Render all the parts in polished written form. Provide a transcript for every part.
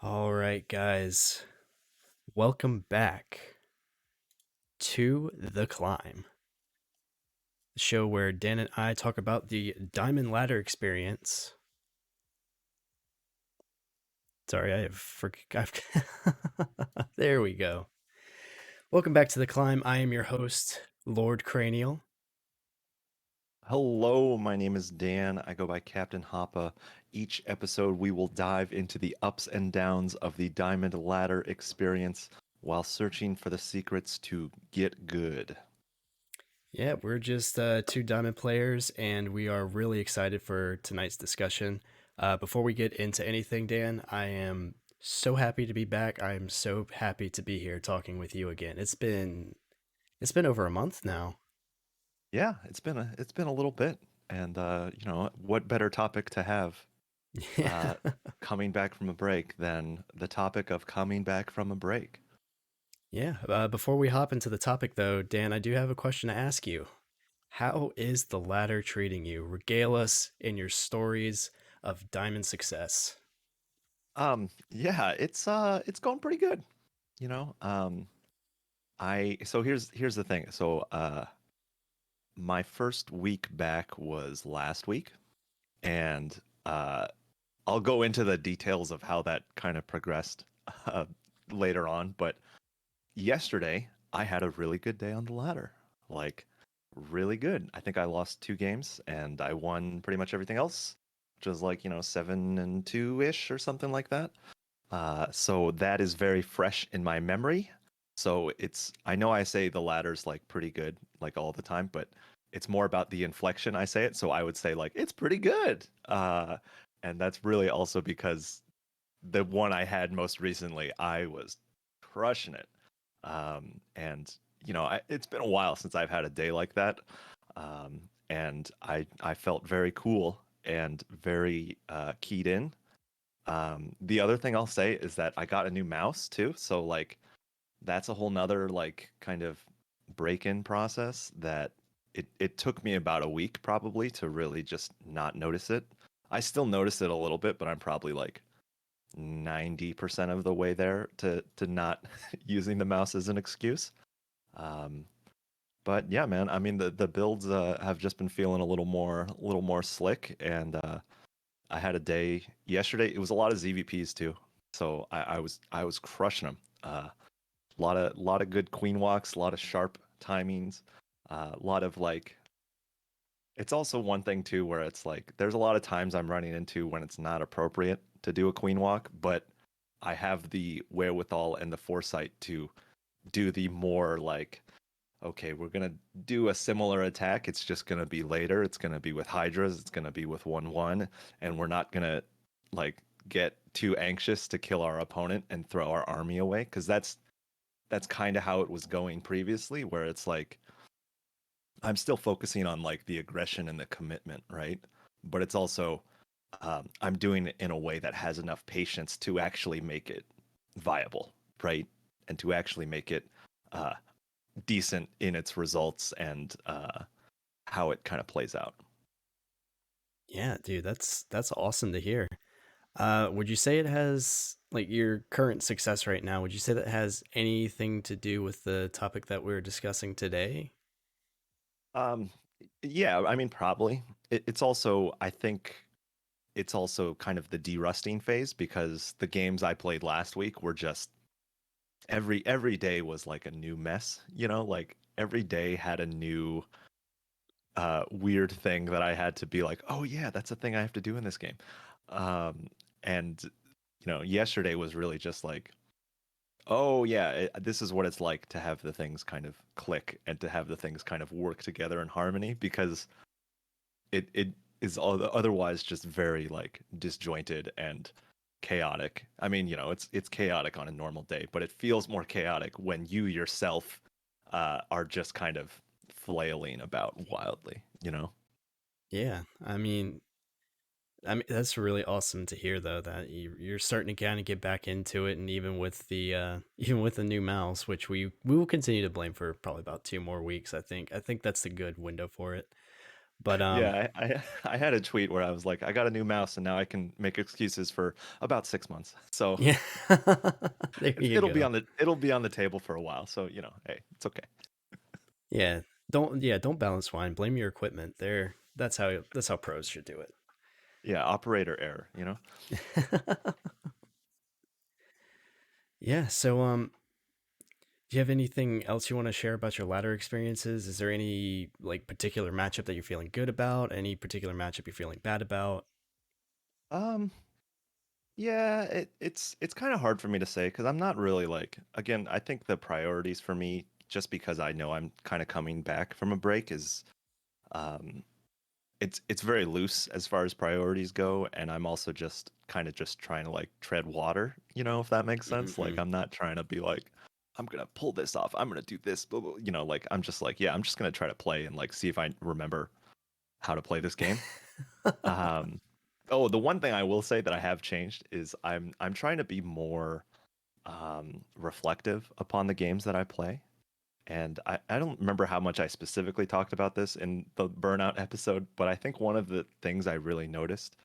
All right, guys, welcome back to The Climb, the show where Dan and I talk about the Diamond Ladder experience. Sorry, I've there we go. Welcome back to The Climb. I am your host, Lord Cranial. Hello, my name is Dan. I go by Captain Hoppa. Each episode, we will dive into the ups and downs of the Diamond Ladder experience while searching for the secrets to get good. Yeah, we're just two Diamond players, and we are really excited for tonight's discussion. Before we get into anything, Dan, I am so happy to be back. I am so happy to be here talking with you again. It's been over a month now. Yeah, it's been a little bit, and what better topic to have Yeah. uh, coming back from a break than the topic of coming back from a break? Yeah. Before we hop into the topic, though, Dan, I do have a question to ask you. How is the ladder treating you? Regale us in your stories of diamond success. Yeah, it's going pretty good. You know, I so here's the thing. My first week back was last week, and uh, I'll go into the details of how that kind of progressed uh, later on. But yesterday, I had a really good day on the ladder. Like, really good. I think I lost two games, and I won pretty much everything else, which was like, 7-2-ish or something like that. So that is very fresh in my memory. So I know I say the ladder's like pretty good, like all the time, but it's more about the inflection I say it. So I would say like it's pretty good. And that's really also because the one I had most recently, I was crushing it. And it's been a while since I've had a day like that. And I felt very cool and very keyed in. The other thing I'll say is that I got a new mouse too, so like that's a whole nother like kind of break-in process that it took me about a week probably to really just not notice it. I still notice it a little bit, but I'm probably like 90% of the way there to not using the mouse as an excuse. Um, but yeah, man, I mean the builds have just been feeling a little more slick and I had a day yesterday. It was a lot of ZVPs too, so I was crushing them. A lot of good queen walks, a lot of sharp timings, a lot of like. It's also one thing too where it's like there's a lot of times I'm running into when it's not appropriate to do a queen walk, but I have the wherewithal and the foresight to do the more like okay, we're gonna do a similar attack. It's just gonna be later. It's gonna be with Hydras. It's gonna be with 1/1, and we're not gonna like get too anxious to kill our opponent and throw our army away because that's kind of how it was going previously, where it's like I'm still focusing on like the aggression and the commitment, right? But it's also I'm doing it in a way that has enough patience to actually make it viable, right? And to actually make it uh, decent in its results and how it kind of plays out. Yeah, dude, that's awesome to hear. Would you say it has like your current success right now? Would you say that has anything to do with the topic that we're discussing today? Um, yeah, I mean, probably. It's also, I think, it's also kind of the de-rusting phase because the games I played last week were just every day was like a new mess, like every day had a new weird thing that I had to be like, oh yeah, that's a thing I have to do in this game. Um, and yesterday was really just like oh yeah, this is what it's like to have the things kind of click and to have the things kind of work together in harmony because it is otherwise just very like disjointed and chaotic. I mean, it's chaotic on a normal day, but it feels more chaotic when you yourself are just kind of flailing about wildly. Yeah, I mean that's really awesome to hear though that you're starting to kind of get back into it, and even with the even with the new mouse, which we will continue to blame for probably about 2 more weeks. I think that's a good window for it. But Yeah, I had a tweet where I was like, I got a new mouse and now I can make excuses for about 6 months. So yeah, there you go. it'll be on the table for a while. So, hey, it's okay. Yeah, don't balance wine. Blame your equipment. That's how pros should do Yeah, operator error. it. Yeah. So do you have anything else you want to share about your ladder experiences? Is there any like particular matchup that you're feeling good about? Any particular matchup you're feeling bad about? Um, yeah, it's kind of hard for me to say because I'm not really like again, I think the priorities for me, just because I know I'm kind of coming back from a break, is um it's very loose as far as priorities go, and I'm also just kind of just trying to like tread water, if that makes sense. Like Mm-hmm. I'm not trying to be like I'm gonna pull this off, I'm gonna do this, blah, blah, like I'm just like, yeah, I'm just gonna try to play and like see if I remember how to play this game. Um, oh, the one thing I will say that I have changed is I'm trying to be more reflective upon the games that I play. And I don't remember how much I specifically talked about this in the burnout episode, but I think one of the things I really noticed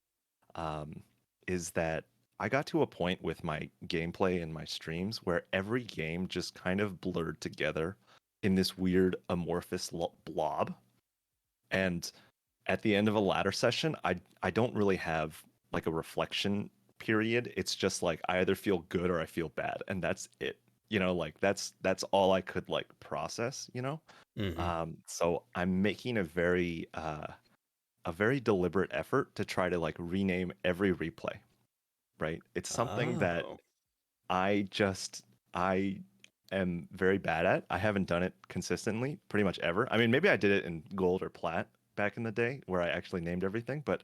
um, is that I got to a point with my gameplay and my streams where every game just kind of blurred together in this weird amorphous blob. And at the end of a ladder session, I don't really have like a reflection period. It's just like I either feel good or I feel bad, and that's it. Like that's all I could like process. Mm-hmm. So I'm making a very deliberate effort to try to like rename every replay, right? It's something that Oh. I just I am very bad at. I haven't done it consistently pretty much ever. I mean, maybe I did it in gold or plat back in the day where I actually named everything, but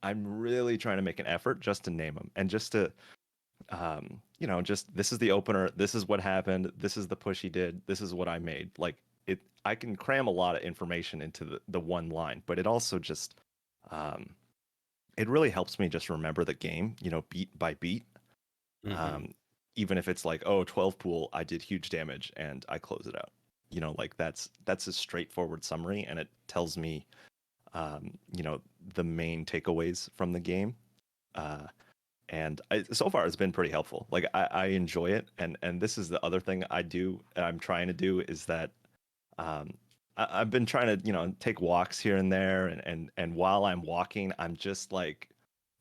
I'm really trying to make an effort just to name them and just to just this is the opener, this is what happened, this is the push he did, this is what I made. Like I can cram a lot of information into the one line, but it also just um it really helps me just remember the game, beat by beat. Mm-hmm. um, Even if it's like, oh, 12 pool, I did huge damage and I close it out. Like that's a straightforward summary and it tells me, the main takeaways from the game. Uh, and so far, it's been pretty helpful. Like I enjoy it, and this is the other thing I do. I'm trying to do is that um, I've been trying to take walks here and there, and while I'm walking, I'm just like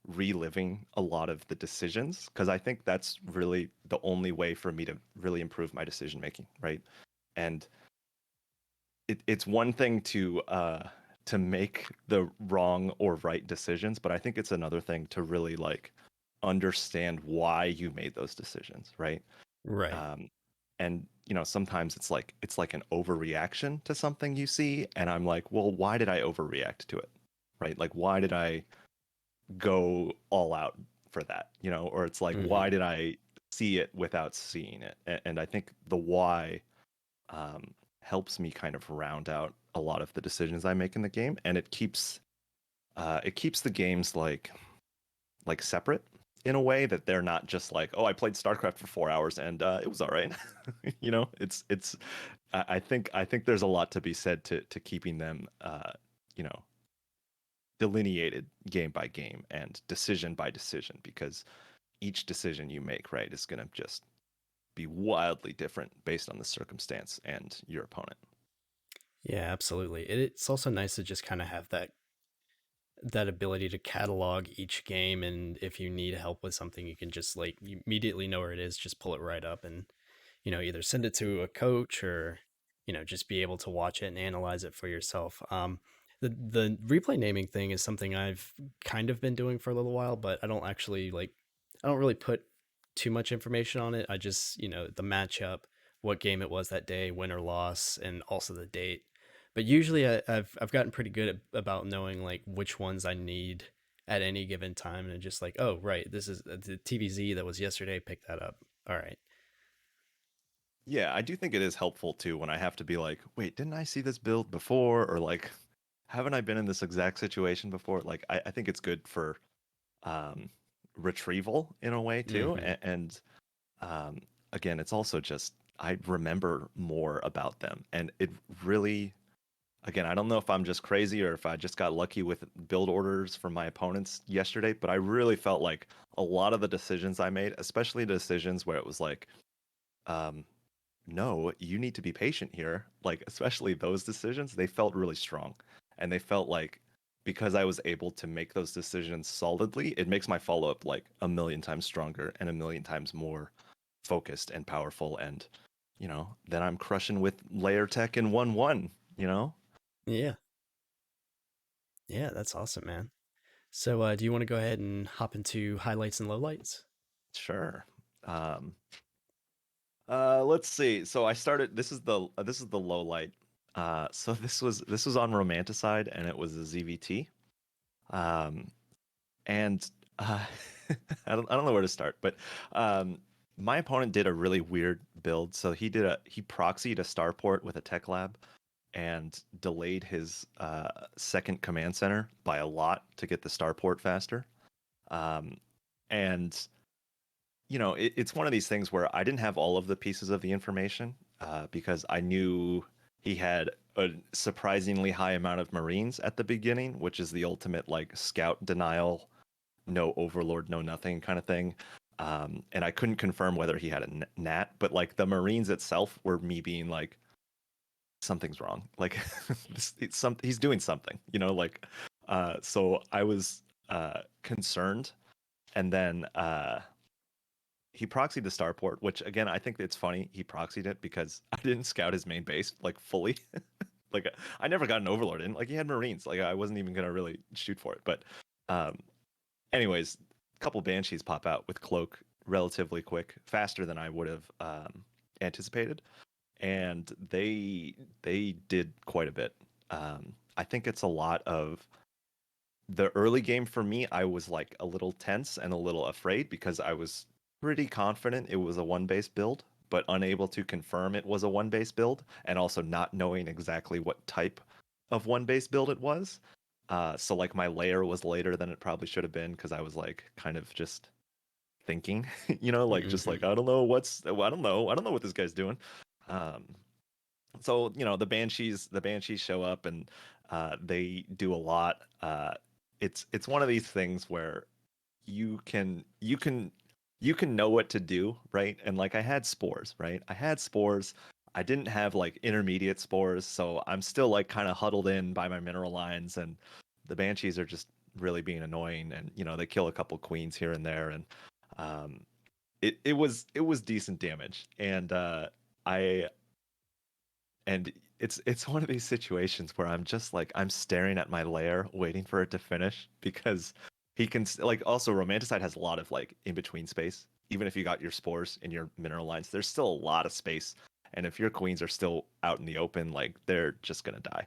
reliving a lot of the decisions because I think that's really the only way for me to really improve my decision making, right? And it's one thing to make the wrong or right decisions, but I think it's another thing to really like understand why you made those decisions, right? Right. Um, and sometimes it's like an overreaction to something you see, and I'm like, well, why did I overreact to it, right? Like, why did I go all out for that, or it's like, Mm-hmm. why did I see it without seeing it? And I think the why helps me kind of round out a lot of the decisions I make in the game, and it keeps the games like separate in a way that they're not just like, oh, I played StarCraft for 4 hours and it was all right. It's I think there's a lot to be said to keeping them you know delineated game by game and decision by decision, because each decision you make, right, is going to just be wildly different based on the circumstance and your opponent. Yeah, absolutely. It's also nice to just kind of have that ability to catalog each game, and if you need help with something, you can just like you immediately know where it is, just pull it right up and either send it to a coach or just be able to watch it and analyze it for yourself. The replay naming thing is something I've kind of been doing for a little while, but I don't really put too much information on it. I just the matchup, what game it was that day, win or loss, and also the date. But usually I've gotten pretty good about knowing like which ones I need at any given time, and just like, oh right, this is the TVZ that was yesterday, pick that up. All right. Yeah, I do think it is helpful too when I have to be like, wait, didn't I see this build before? Or like, haven't I been in this exact situation before? Like, I think it's good for um, retrieval in a way too. Mm-hmm. And um, again, it's also just I remember more about them, and it really again, I don't know if I'm just crazy or if I just got lucky with build orders from my opponents yesterday, but I really felt like a lot of the decisions I made, especially the decisions where it was like, um, no, you need to be patient here. Like, especially those decisions, they felt really strong. And they felt like because I was able to make those decisions solidly, it makes my follow up like a million times stronger and a million times more focused and powerful. And, then I'm crushing with layer tech in 1-1, you know? Yeah. Yeah, that's awesome, man. So, do you want to go ahead and hop into highlights and lowlights? Sure. Um, let's see. So I started. This is the low light. So this was on Romanticide, and it was a ZVT. Um, and I don't know where to start, but um, my opponent did a really weird build. So he proxied a starport with a tech lab and delayed his second command center by a lot to get the starport faster. Um, and it's one of these things where I didn't have all of the pieces of the information because I knew he had a surprisingly high amount of Marines at the beginning, which is the ultimate like scout denial, no overlord, no nothing kind of thing. And I couldn't confirm whether he had a nat, but like the Marines itself were me being like, something's wrong. Like he's doing something, like, so I was concerned. And then he proxied the starport, which again I think it's funny he proxied it because I didn't scout his main base like fully. Like I never got an overlord in. Like he had Marines. Like I wasn't even gonna really shoot for it. But um, anyways, a couple banshees pop out with cloak relatively quick, faster than I would have anticipated, and they did quite a bit. I think it's a lot of the early game for me. I was like a little tense and a little afraid because I was pretty confident it was a one base build, but unable to confirm it was a one base build, and also not knowing exactly what type of one base build it was. So like my layer was later than it probably should have been because I was like kind of just thinking, like just like Hmm. I don't know what this guy's doing. Um, so the banshees show up and they do a lot. It's one of these things where you can know what to do, right? And like I had spores, right? I had spores. I didn't have like intermediate spores, so I'm still like kind of huddled in by my mineral lines, and the banshees are just really being annoying, and they kill a couple queens here and there, and um, it was decent damage, and I and it's one of these situations where I'm just like I'm staring at my lair waiting for it to finish because he can like also Romanticide has a lot of like in between space. Even if you got your spores in your mineral lines, there's still a lot of space. And if your queens are still out in the open, like they're just gonna die.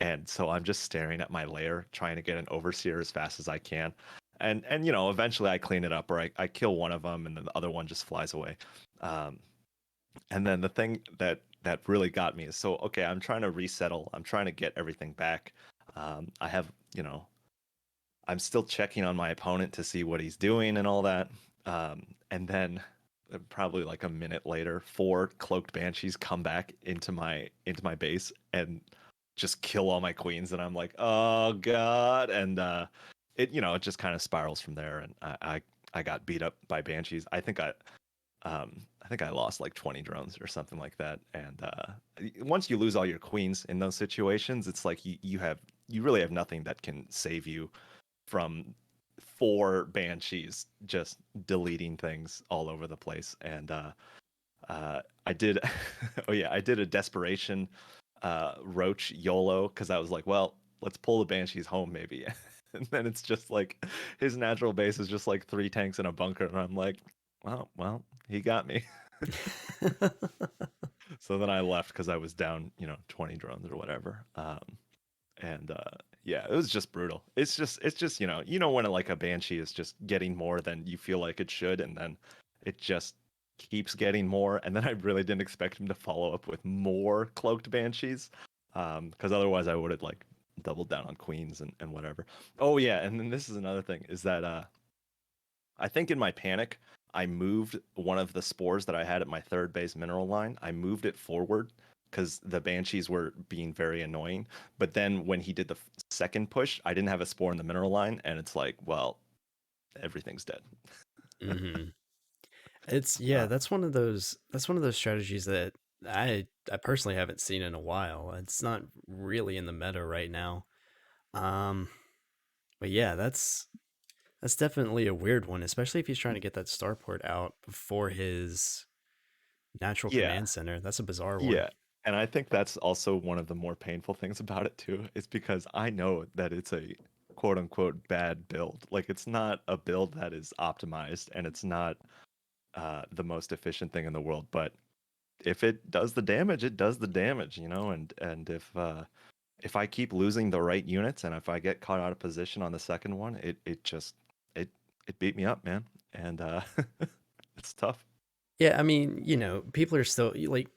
And so I'm just staring at my lair, trying to get an overseer as fast as I can. And eventually I clean it up or I kill one of them and then the other one just flies away. Um, and then the thing that really got me is so okay, I'm trying to resettle. I'm trying to get everything back. I have, I'm still checking on my opponent to see what he's doing and all that. And then probably like a minute later, four cloaked banshees come back into my base and just kill all my queens. And I'm like, oh god. And it just kind of spirals from there. And I got beat up by banshees. I think I lost like 20 drones or something like that. And once you lose all your queens in those situations, it's like you really have nothing that can save you from four banshees just deleting things all over the place. And I did, oh yeah, I did a desperation roach YOLO because I was like, well, let's pull the banshees home maybe. And then it's just like his natural base is just like three tanks in a bunker, and I'm like, well, he got me. So then I left because I was down, 20 drones or whatever. And yeah, it was just brutal. It's just when like a banshee is just getting more than you feel like it should, and then it just keeps getting more. And then I really didn't expect him to follow up with more cloaked banshees, because otherwise I would have like doubled down on queens and whatever. Oh yeah, and then this is another thing is that I think in my panic, I moved one of the spores that I had at my third base mineral line. I moved it forward because the banshees were being very annoying. But then when he did the second push, I didn't have a spore in the mineral line, and it's like, well, everything's dead. Hmm. It's yeah, Uh, that's one of those strategies that I personally haven't seen in a while. It's not really in the meta right now. Um, but yeah, that's definitely a weird one, especially if he's trying to get that starport out before his natural yeah, command center. That's a bizarre one. yeah. And I think that's also one of the more painful things about it too, is because I know that it's a quote unquote bad build. Like it's not a build that is optimized and it's not the most efficient thing in the world, but if it does the damage, it does the damage, you know, and if I keep losing the right units and if I get caught out of position on the second one, it just it it beat me up, man. And it's tough. Yeah, I mean, people are still like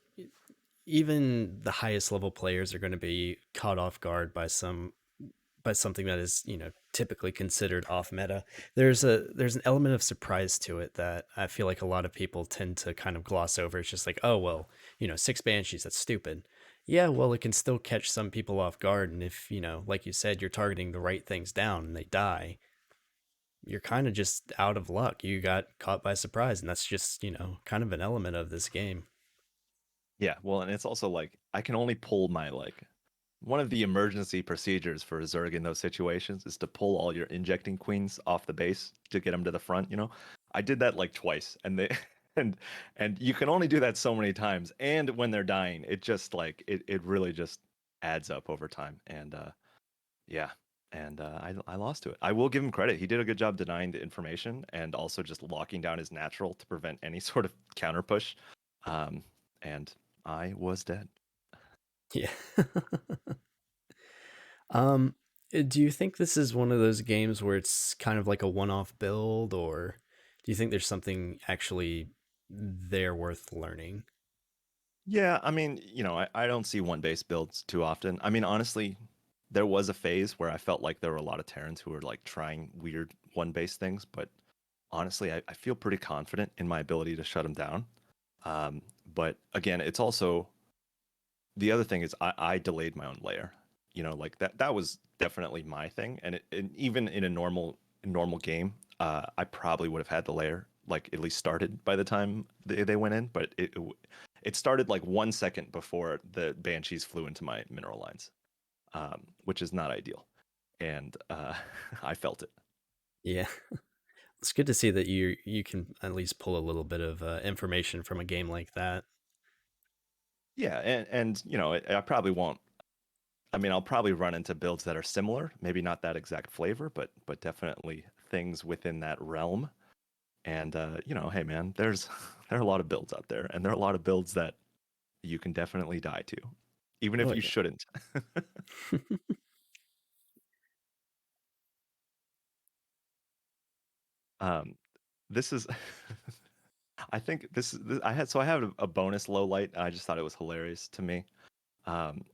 even the highest level players are going to be caught off guard by something that is typically considered off meta. There's an element of surprise to it that I feel like a lot of people tend to kind of gloss over. It's just like, oh well, six banshees, that's stupid. Yeah, well, it can still catch some people off guard, and if like you said, you're targeting the right things down and they die, you're kind of just out of luck. You got caught by surprise, and that's just kind of an element of this game. Yeah, well, and it's also like I can only pull my like one of the emergency procedures for Zerg in those situations is to pull all your injecting queens off the base to get them to the front, you know. I did that like twice and they and and you can only do that so many times and when they're dying, it just like it really just adds up over time and yeah. And I lost to it. I will give him credit. He did a good job denying the information and also just locking down his natural to prevent any sort of counter push. Um, and I was dead. Yeah. Um, do you think this is one of those games where it's kind of like a one-off build, or do you think there's something actually there worth learning? Yeah, I mean, you know, I don't see one base builds too often. I mean, honestly, there was a phase where I felt like there were a lot of Terrans who were like trying weird one base things, but honestly, I feel pretty confident in my ability to shut them down. But again, it's also the other thing is I delayed my own layer. You know, like that was definitely my thing, and even in a normal game, I probably would have had the layer like at least started by the time they went in, but it started like 1 second before the banshees flew into my mineral lines, which is not ideal, and I felt it. Yeah, it's good to see that you can at least pull a little bit of information from a game like that. Yeah, and you know, I probably won't. I mean, I'll probably run into builds that are similar, maybe not that exact flavor, but definitely things within that realm. And you know, hey man, there are a lot of builds out there, and there are a lot of builds that you can definitely die to, even if Oh you yeah. shouldn't. um, this is, I think this I have a bonus low light. I just thought it was hilarious to me. Um,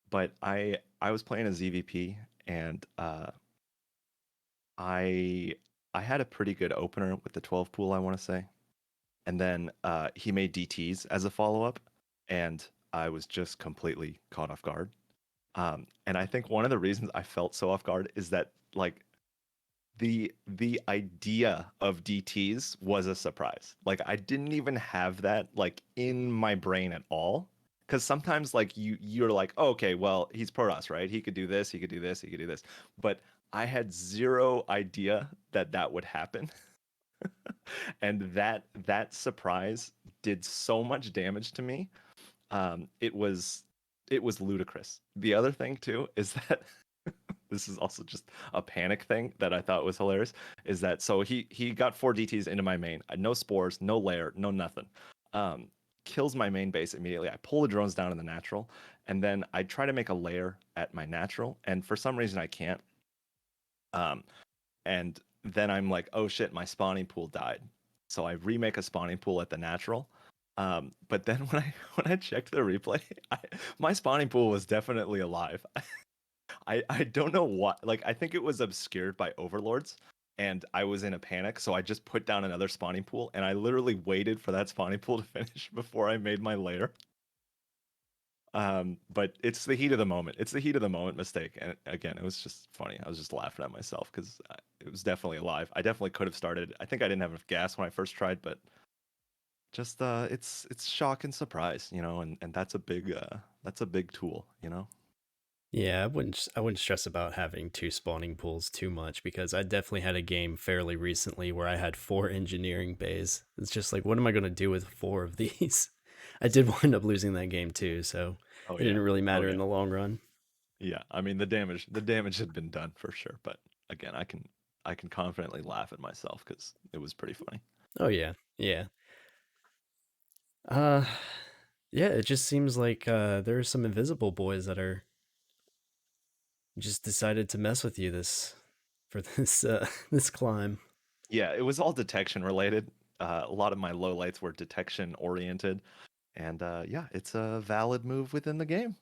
but I was playing a ZVP and I I had a pretty good opener with the 12 pool, I want to say. And then he made DTs as a follow up, and I was just completely caught off guard. And I think one of the reasons I felt so off guard is that like the idea of DTs was a surprise. Like I didn't even have that like in my brain at all. Because sometimes like you're like, oh, okay, well, he's Protoss, right? He could do this, he could do this, he could do this. But I had zero idea that that would happen. And that surprise did so much damage to me. It was ludicrous. The other thing too is that this is also just a panic thing that I thought was hilarious. Is that so he got 4 DTs into my main, no spores, no lair, no nothing. Um, Kills my main base immediately. I pull the drones down in the natural, and then I try to make a lair at my natural, and for some reason I can't. Um, and then I'm like, oh shit, my spawning pool died. So I remake a spawning pool at the natural. But then when I checked the replay, my spawning pool was definitely alive. I don't know what, like I think it was obscured by overlords, and I was in a panic, so I just put down another spawning pool, and I literally waited for that spawning pool to finish before I made my lair. But it's the heat of the moment. It's the heat of the moment mistake. And again, it was just funny. I was just laughing at myself because it was definitely alive. I definitely could have started. I think I didn't have enough gas when I first tried, but just it's shock and surprise, and that's a big tool, Yeah, I wouldn't stress about having two spawning pools too much because I definitely had a game fairly recently where I had four engineering bays. It's just like, what am I going to do with four of these? I did wind up losing that game too, so Oh it yeah. didn't really Oh matter in yeah. the long run. Yeah. I mean the damage had been done for sure, but again, I can confidently laugh at myself because it was pretty funny. Oh yeah, yeah. Uh, yeah. It just seems like there are some invisible boys that are just decided to mess with you this for this this climb. Yeah, it was all detection related. A lot of my lowlights were detection oriented, and yeah, it's a valid move within the game.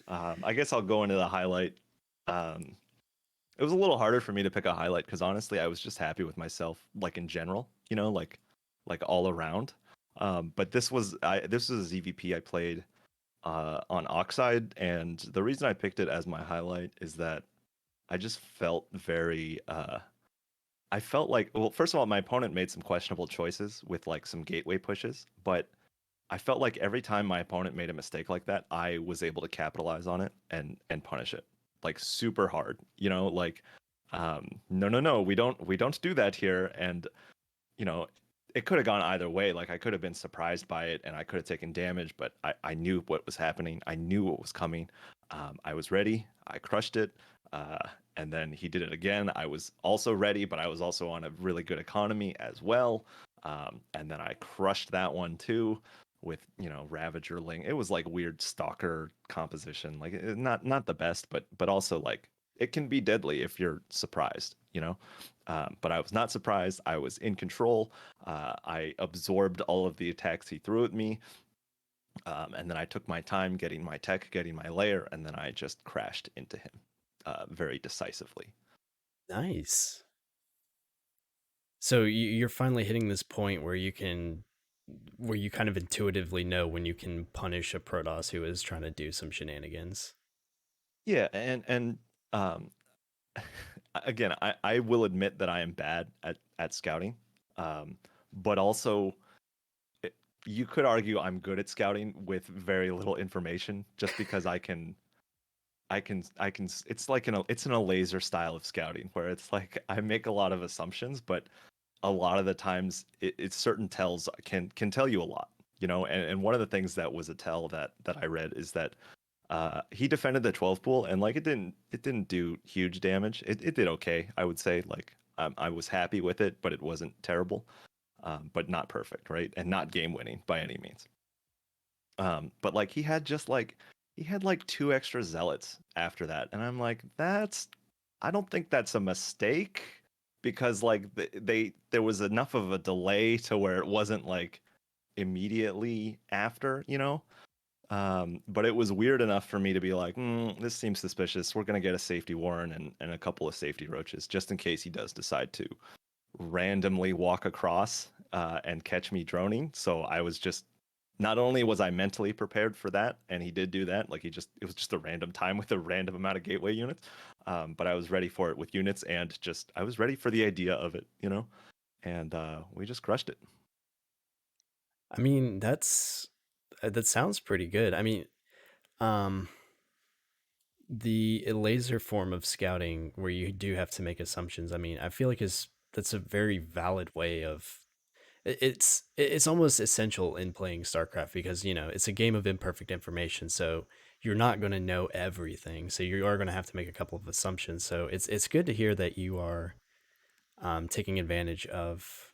I guess I'll go into the highlight. Um, it was a little harder for me to pick a highlight because honestly, I was just happy with myself, like in general, like all around. But this was a ZVP I played on Oxide, and the reason I picked it as my highlight is that I just felt very. I felt like, well, first of all, my opponent made some questionable choices with like some gateway pushes, but I felt like every time my opponent made a mistake like that, I was able to capitalize on it and punish it like super hard. Like no, no, no, we don't do that here. And you know, it could have gone either way. Like I could have been surprised by it and I could have taken damage, but I knew what was happening. I knew what was coming. I was ready. I crushed it. And then he did it again. I was also ready, but I was also on a really good economy as well. And then I crushed that one too with, Ravager Ling. It was like weird stalker composition. Like not the best, but also like it can be deadly if you're surprised. But I was not surprised. I was in control. I absorbed all of the attacks he threw at me. And then I took my time getting my tech, getting my layer, and then I just crashed into him very decisively. Nice. So you're finally hitting this point where where you kind of intuitively know when you can punish a Protoss who is trying to do some shenanigans. Yeah, and um, again, I will admit that I am bad at scouting, but also it- you could argue I'm good at scouting with very little information, just because I can. It's in a laser style of scouting where it's like I make a lot of assumptions, but a lot of the times it's certain tells can tell you a lot. And one of the things that was a tell that I read is that he defended the 12 pool and like it didn't do huge damage. It did okay, I would say. Like I was happy with it, but it wasn't terrible, but not perfect, right? And not game winning by any means. But like he had like two extra zealots after that, and I'm like, I don't think that's a mistake because like there was enough of a delay to where it wasn't like immediately after. But it was weird enough for me to be like, this seems suspicious. We're gonna get a safety warren and a couple of safety roaches just in case he does decide to randomly walk across and catch me droning. So I was just not only was I mentally prepared for that, and he did do that, like it was just a random time with a random amount of gateway units, but I was ready for it with units and just I was ready for the idea of it. And we just crushed it. I mean, that sounds pretty good. I mean, um, the laser form of scouting where you do have to make assumptions. I mean, I feel like is that's a very valid way of it's almost essential in playing StarCraft because it's a game of imperfect information. So you're not going to know everything. So you are going to have to make a couple of assumptions. So it's good to hear that you are taking advantage of,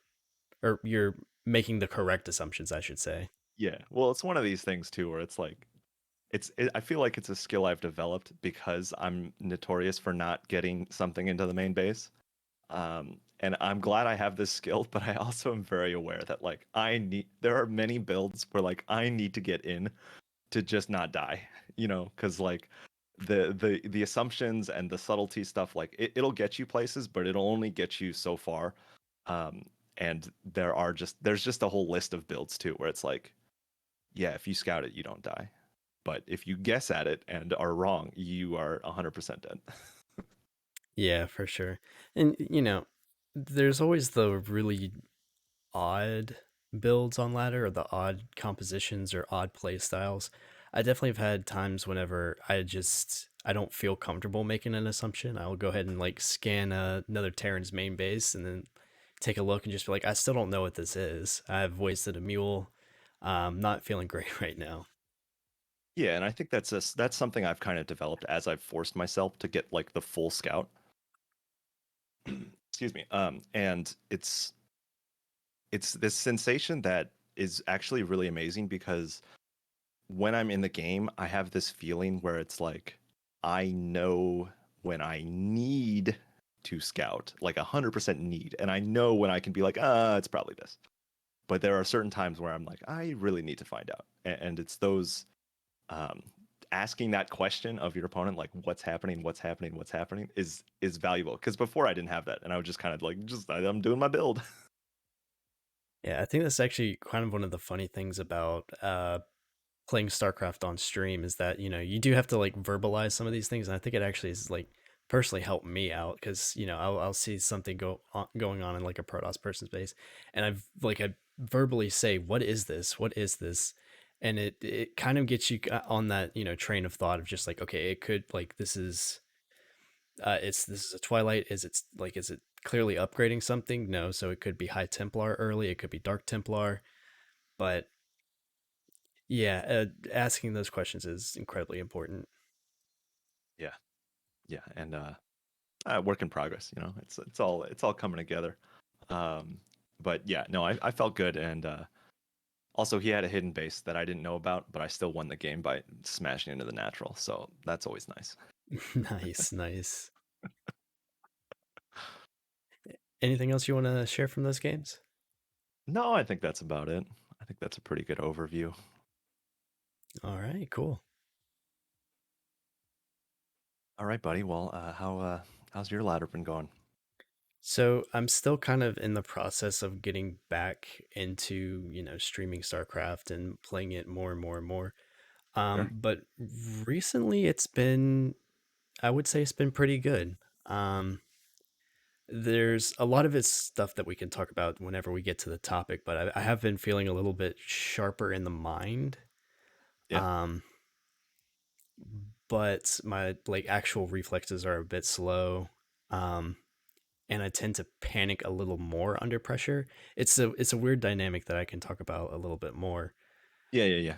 or you're making the correct assumptions, I should say. Yeah, well, it's one of these things too where it's like I feel like it's a skill I've developed because I'm notorious for not getting something into the main base. And I'm glad I have this skill, but I also am very aware that like there are many builds where like I need to get in to just not die, because like the assumptions and the subtlety stuff, like it'll get you places, but it'll only get you so far. And there's just a whole list of builds too, where it's like yeah, if you scout it, you don't die. But if you guess at it and are wrong, you are 100% dead. Yeah, for sure. And there's always the really odd builds on ladder or the odd compositions or odd play styles. I definitely have had times whenever I don't feel comfortable making an assumption. I'll go ahead and like scan another Terran's main base and then take a look and just be like, I still don't know what this is. I've wasted a mule. Not feeling great right now. Yeah, and I think that's something I've kind of developed as I've forced myself to get like the full scout. Excuse me. And it's this sensation that is actually really amazing because when I'm in the game, I have this feeling where it's like I know when I need to scout, like 100% need, and I know when I can be like, it's probably this. But there are certain times where I'm like, I really need to find out, and it's those um, asking that question of your opponent, like what's happening, what's happening, what's happening, is valuable. Because before I didn't have that, and I would just kind of like, just I'm doing my build. Yeah, I think that's actually kind of one of the funny things about playing StarCraft on stream is that you do have to like verbalize some of these things, and I think it actually is like personally helped me out because I'll see something going on in like a Protoss person's base, and I verbally say, what is this, what is this, and it kind of gets you on that train of thought of just like, okay, it could like this is a Twilight, is it clearly upgrading something? No, so it could be High Templar early, it could be Dark Templar, but yeah, asking those questions is incredibly important. Yeah, yeah, and work in progress. You know, it's all coming together. Um, but yeah, no, I felt good, and also he had a hidden base that I didn't know about, but I still won the game by smashing into the natural. So that's always nice. Nice, nice. Anything else you want to share from those games? No, I think that's about it. I think that's a pretty good overview. All right, cool. All right, buddy. Well, how's your ladder been going? So I'm still kind of in the process of getting back into, streaming StarCraft and playing it more and more and more. Sure. But recently I would say it's been pretty good. Um, there's a lot of it's stuff that we can talk about whenever we get to the topic, but I have been feeling a little bit sharper in the mind. Yeah. Um, but my like actual reflexes are a bit slow. Um, and I tend to panic a little more under pressure. It's a weird dynamic that I can talk about a little bit more. Yeah. Yeah. Yeah.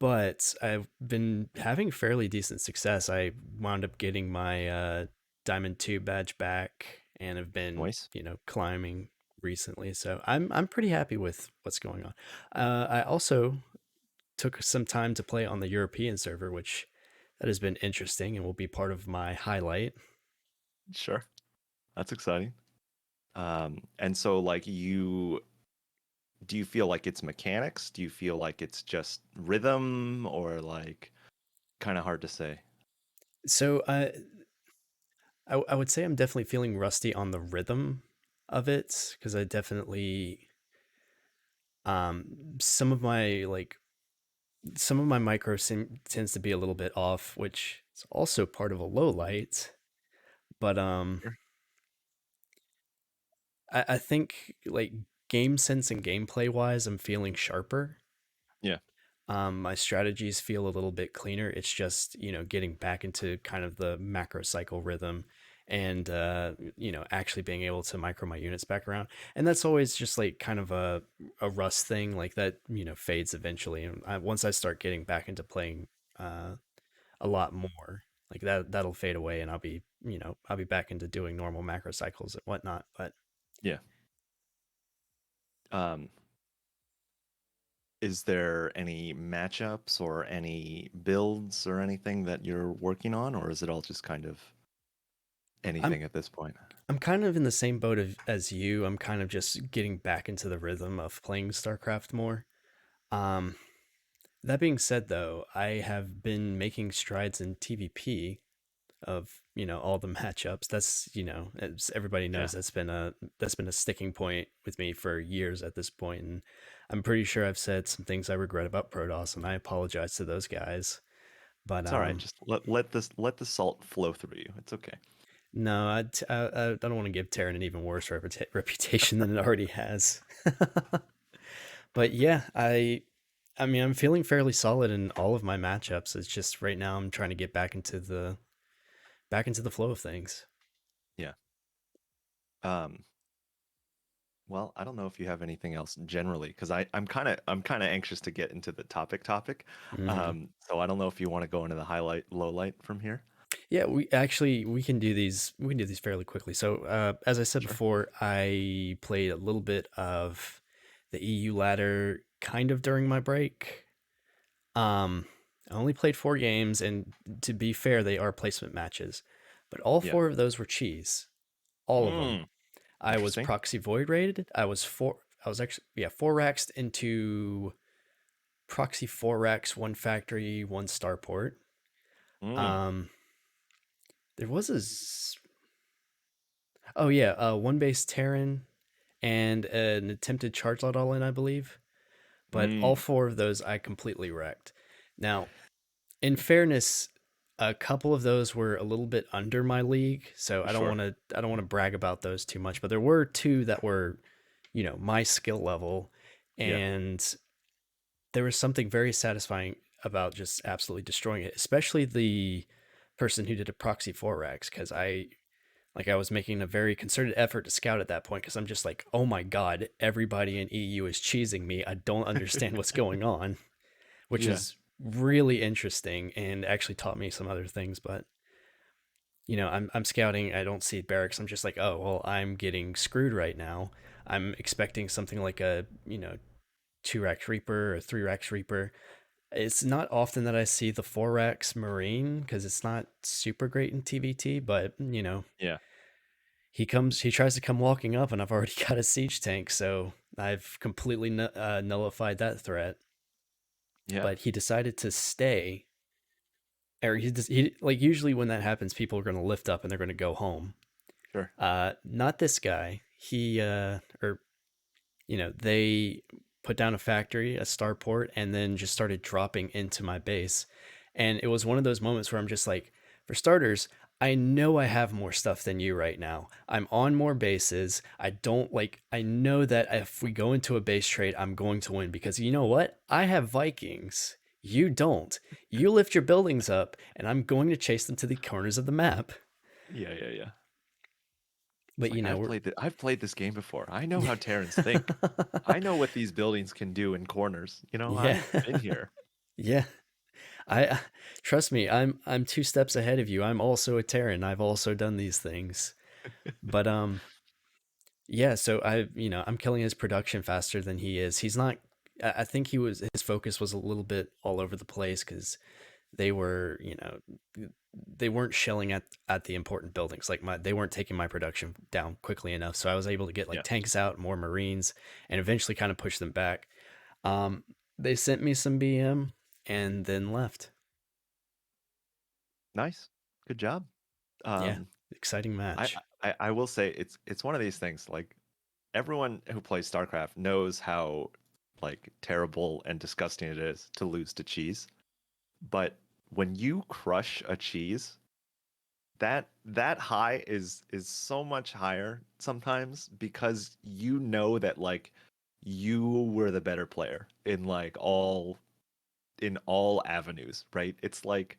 But I've been having fairly decent success. I wound up getting my Diamond 2 badge back and have been, Noise. climbing recently. So I'm pretty happy with what's going on. I also took some time to play on the European server, which that has been interesting and will be part of my highlight. Sure. That's exciting. And so like do you feel like it's mechanics? Do you feel like it's just rhythm or like kind of hard to say? So I would say I'm definitely feeling rusty on the rhythm of it because I definitely some of my micro tends to be a little bit off, which is also part of a low light. But Sure. I think like game sense and gameplay wise, I'm feeling sharper. Yeah. My strategies feel a little bit cleaner. It's just, getting back into kind of the macro cycle rhythm and, actually being able to micro my units back around. And that's always just like kind of a rust thing like that, fades eventually. And once I start getting back into playing uh, a lot more, like that'll fade away and I'll be back into doing normal macro cycles and whatnot. But Yeah. Um, is there any matchups or any builds or anything that you're working on, or is it all just kind of I'm anything at this point? I'm kind of in the same boat as you. I'm kind of just getting back into the rhythm of playing StarCraft more. Um, that being said, though, I have been making strides in TVP of all the matchups. That's as everybody Yeah. knows, that's been a sticking point with me for years at this point, and I'm pretty sure I've said some things I regret about Protoss, and I apologize to those guys. But It's all right. Just let the salt flow through you. It's okay. no, I don't want to give Terran an even worse reputation than it already has. But yeah, I mean, I'm feeling fairly solid in all of my matchups. It's just right now I'm trying to get back into the flow of things. Yeah. Um, well, I don't know if you have anything else generally, because I'm kind of anxious to get into the topic. Hmm. So I don't know if you want to go into the highlight, low light from here. Yeah, we can do these. We can do these fairly quickly. So, as I said Sure. before, I played a little bit of the EU ladder kind of during my break. I only played 4 games, and to be fair, they are placement matches, but all Yeah. 4 of those were cheese. All of them. Mm, I was interesting. proxy void rated. I was actually, yeah, 4 racks into proxy 4 racks, 1 factory, 1 starport. Mm, Um, there was oh yeah, 1 base Terran and an attempted charge lot all in, I believe. But all mm, 4 of those I completely wrecked. Now, in fairness, a couple of those were a little bit under my league, so sure. I don't want to brag about those too much, but there were 2 that were, my skill level, Yeah. and there was something very satisfying about just absolutely destroying it, especially the person who did a proxy 4 racks, because I was making a very concerted effort to scout at that point because I'm just like, oh my god, everybody in EU is cheesing me. I don't understand what's going on, which Yeah. is really interesting and actually taught me some other things. But I'm scouting. I don't see barracks. I'm just like, oh well, I'm getting screwed right now. I'm expecting something like a 2 rack Reaper or 3 racks Reaper. It's not often that I see the 4 racks Marine because it's not super great in TVT, but Yeah. he tries to come walking up, and I've already got a siege tank, so I've completely nullified that threat. Yeah. But he decided to stay, or he like usually when that happens, people are going to lift up and they're going to go home. Sure. Not this guy. He or they put down a factory, a starport, and then just started dropping into my base. And it was one of those moments where I'm just like, for starters, I know I have more stuff than you right now. I'm on more bases. I know that if we go into a base trade, I'm going to win because you know what? I have Vikings. You don't. You lift your buildings up, and I'm going to chase them to the corners of the map. Yeah. Yeah. Yeah. It's But like we're. I've played this game before. I know how Terrans think. I know what these buildings can do in corners. Yeah. I've been here. Yeah. I trust me, I'm 2 steps ahead of you. I'm also a Terran. I've also done these things. But yeah, so I'm killing his production faster than he is. He's not I think his focus was a little bit all over the place cuz they were, they weren't shelling at the important buildings. Like they weren't taking my production down quickly enough. So I was able to get like Yeah. tanks out, more marines, and eventually kind of push them back. Um they sent me some BM and then left. Nice. Good job. Yeah, Um, exciting I, match. I will say it's one of these things. Like everyone who plays StarCraft knows how like terrible and disgusting it is to lose to cheese. But when you crush a cheese, that high is so much higher sometimes because you know that like you were the better player in all avenues, right? It's like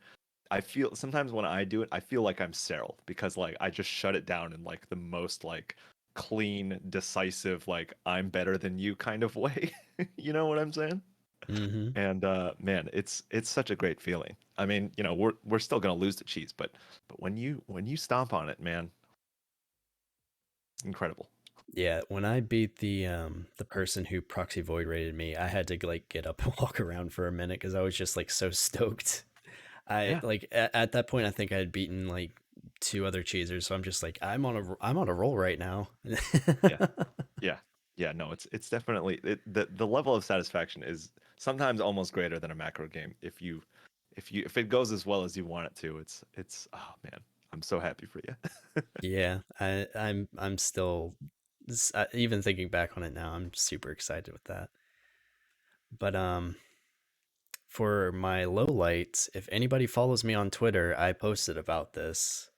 I feel sometimes when I do it, I feel like I'm Cyril because like I just shut it down in like the most like clean, decisive, like I'm better than you kind of way. You know what I'm saying? Hmm. And man, it's such a great feeling. I mean, we're still gonna lose the cheese, but when you stomp on it, man, it's incredible. Yeah, when I beat the person who proxy void rated me, I had to like get up and walk around for a minute because I was just like so stoked. I Yeah, like at that point I think I had beaten like 2 other cheesers, so I'm just like I'm on a roll right now. yeah, yeah, yeah. No, it's definitely the level of satisfaction is sometimes almost greater than a macro game if it goes as well as you want it to. It's oh man, I'm so happy for you. Yeah, I'm still even thinking back on it now, I'm super excited with that. But for my low lights, if anybody follows me on Twitter, I posted about this.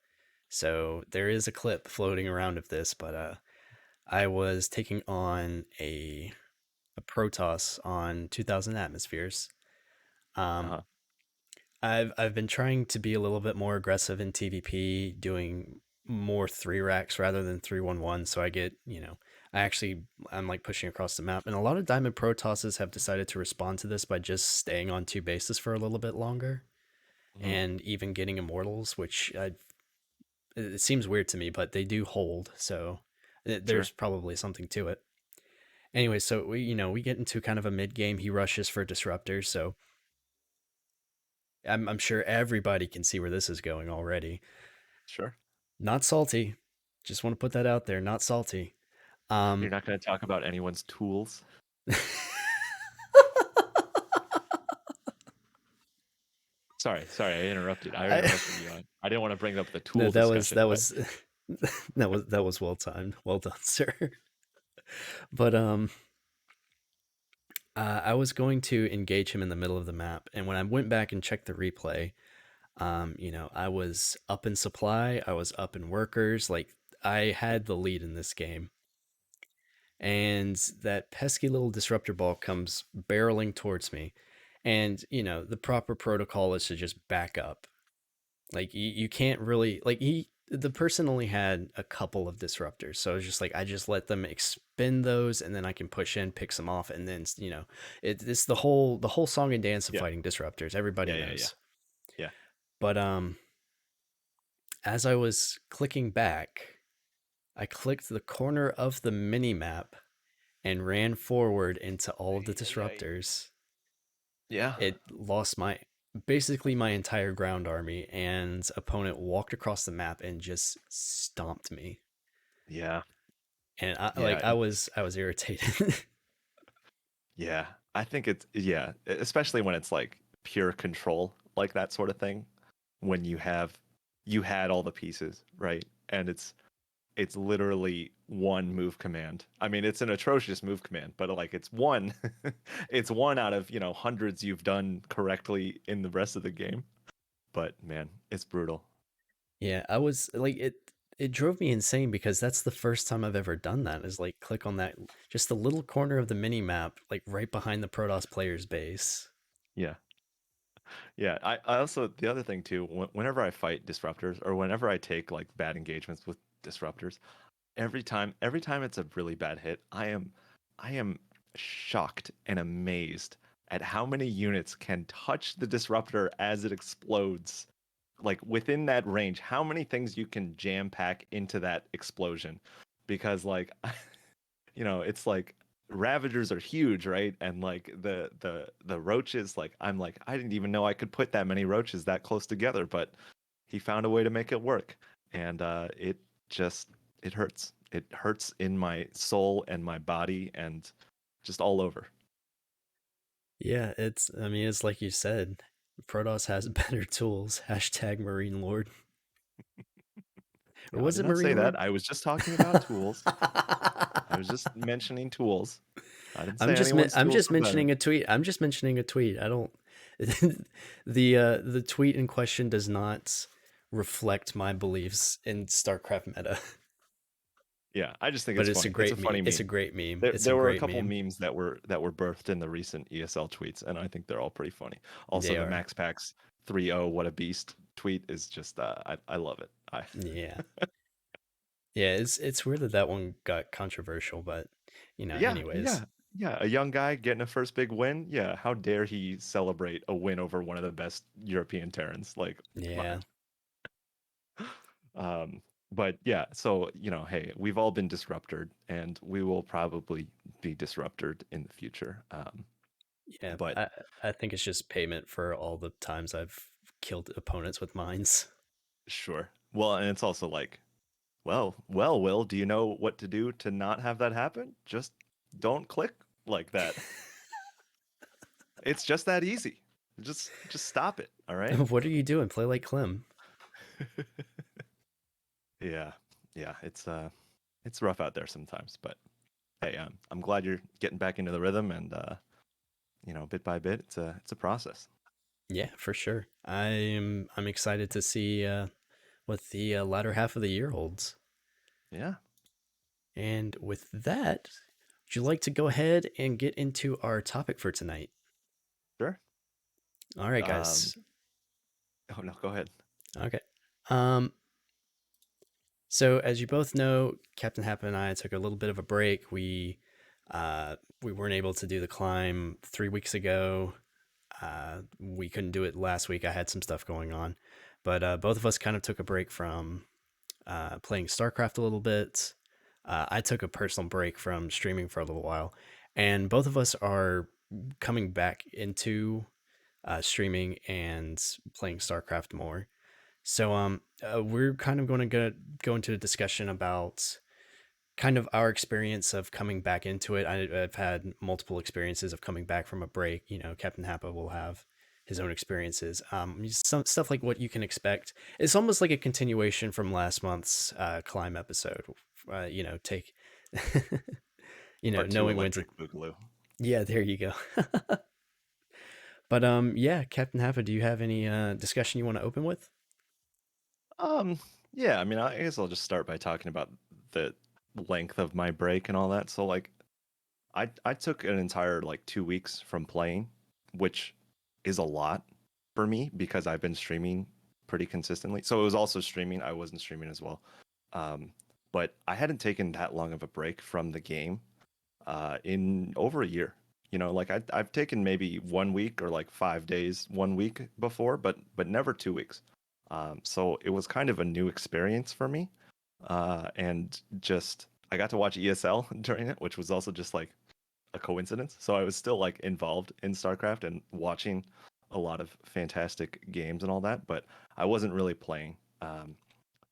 So there is a clip floating around of this, but I was taking on a Protoss on 2000 atmospheres. Um, Uh-huh. I've been trying to be a little bit more aggressive in TvP, doing more three racks rather than 3-1-1. So I get, I'm like pushing across the map, and a lot of Diamond Protosses have decided to respond to this by just staying on two bases for a little bit longer, Hmm. and even getting immortals, which it seems weird to me, but they do hold. So there's Sure. probably something to it. Anyway, so we get into kind of a mid game. He rushes for disruptors, so I'm sure everybody can see where this is going already. Sure. Not salty. Just want to put that out there. Not salty. You're Um, not going to talk about anyone's tools. Sorry, I interrupted. I I, interrupted you. I didn't want to bring up the no, tool that was discussion, that but was that was well timed. Well done, sir. But I was going to engage him in the middle of the map, and when I went back and checked the replay, I was up in supply, I was up in workers, like I had the lead in this game. And that pesky little disruptor ball comes barreling towards me. And, the proper protocol is to just back up. Like you can't really like the person only had a couple of disruptors. So it's just like I just let them expend those and then I can push in, pick some off, and then it's the whole song and dance of yeah, fighting disruptors. Everybody yeah. knows. Yeah. But as I was clicking back, I clicked the corner of the mini map and ran forward into all of the Ay, ay, ay. disruptors. Yeah. It lost my basically my entire ground army, and opponent walked across the map and just stomped me. Yeah. And I Yeah. I was irritated. Yeah. I think it's yeah, especially when it's like pure control, like that sort of thing, when you had all the pieces, right? And it's literally one move command. I mean, it's an atrocious move command, but like it's one it's one out of, hundreds you've done correctly in the rest of the game. But man, it's brutal. Yeah, I was like it drove me insane because that's the first time I've ever done that is like click on that just the little corner of the mini map like right behind the Protoss player's base. Yeah. Yeah, I also the other thing too, whenever I fight disruptors or whenever I take like bad engagements with disruptors, every time it's a really bad hit, I am shocked and amazed at how many units can touch the disruptor as it explodes. Like within that range, how many things you can jam pack into that explosion. Because like it's like Ravagers are huge, right? And like the roaches, like I'm like, I didn't even know I could put that many roaches that close together, but he found a way to make it work. And it just it hurts. It hurts in my soul and my body and just all over. Yeah, I mean it's like you said, Protoss has better tools. Hashtag Marine Lord. Or No, I was did it not say Marine that. Lord? I was just talking about tools. I was just mentioning tools. I didn't I'm say just anyone's I'm tools just were better. mentioning a tweet. I'm just mentioning a tweet. I don't the tweet in question does not reflect my beliefs in StarCraft meta. Yeah, I just think But it's it's a funny. It's a great meme. funny It's a meme. great meme. There It's a there were a great couple meme. memes that were birthed in the recent ESL tweets, and I think they're all pretty funny. Also, They the are. Max Packs 3-0 what a beast tweet is just I love it. I Yeah. Yeah, it's weird that that one got controversial, but yeah, anyways. yeah, yeah. A young guy getting a first big win. Yeah, how dare he celebrate a win over one of the best European Terrans? Like, come Yeah. on. But yeah, so hey, we've all been disrupted, and we will probably be disrupted in the future. Yeah. But I think it's just payment for all the times I've killed opponents with mines. sure. Well, and it's also like, well, Will, do you know what to do to not have that happen? Just don't click like that. It's just that easy. Just stop it, all right? What are you doing? Play like Clem. Yeah. Yeah, it's rough out there sometimes, but hey, I'm glad you're getting back into the rhythm and bit by bit. It's a process. Yeah, for sure. I'm excited to see what the latter half of the year holds. Yeah, And with that, would you like to go ahead and get into our topic for tonight? sure. All right, Um, guys. oh no, go ahead. Okay. Um, so as you both know, Captain Happa and I took a little bit of a break. We weren't able to do the climb 3 weeks ago. We couldn't do it last week. I had some stuff going on, but both of us kind of took a break from playing StarCraft a little bit. I took a personal break from streaming for a little while, and both of us are coming back into streaming and playing StarCraft more. So we're kind of going to go into a discussion about kind of our experience of coming back into it. I've had multiple experiences of coming back from a break. You know, Captain Happa will have his own experiences. Some stuff like what you can expect. It's almost like a continuation from last month's climb episode. Take, Part two, knowing when to. Electric Boogaloo. Yeah, there you go. But yeah, Captain Happa, do you have any discussion you want to open with? Um, yeah, I mean, I guess I'll just start by talking about the length of my break and all that. So like, I took an entire like 2 weeks from playing, which is a lot for me because I've been streaming pretty consistently. So it was also streaming. I wasn't streaming as well. Um, but I hadn't taken that long of a break from the game in over a year. Like I've taken maybe 1 week or like 5 days, 1 week before, but never 2 weeks. So it was kind of a new experience for me, and just I got to watch ESL during it, which was also just like a coincidence. So I was still like involved in StarCraft and watching a lot of fantastic games and all that, but I wasn't really playing.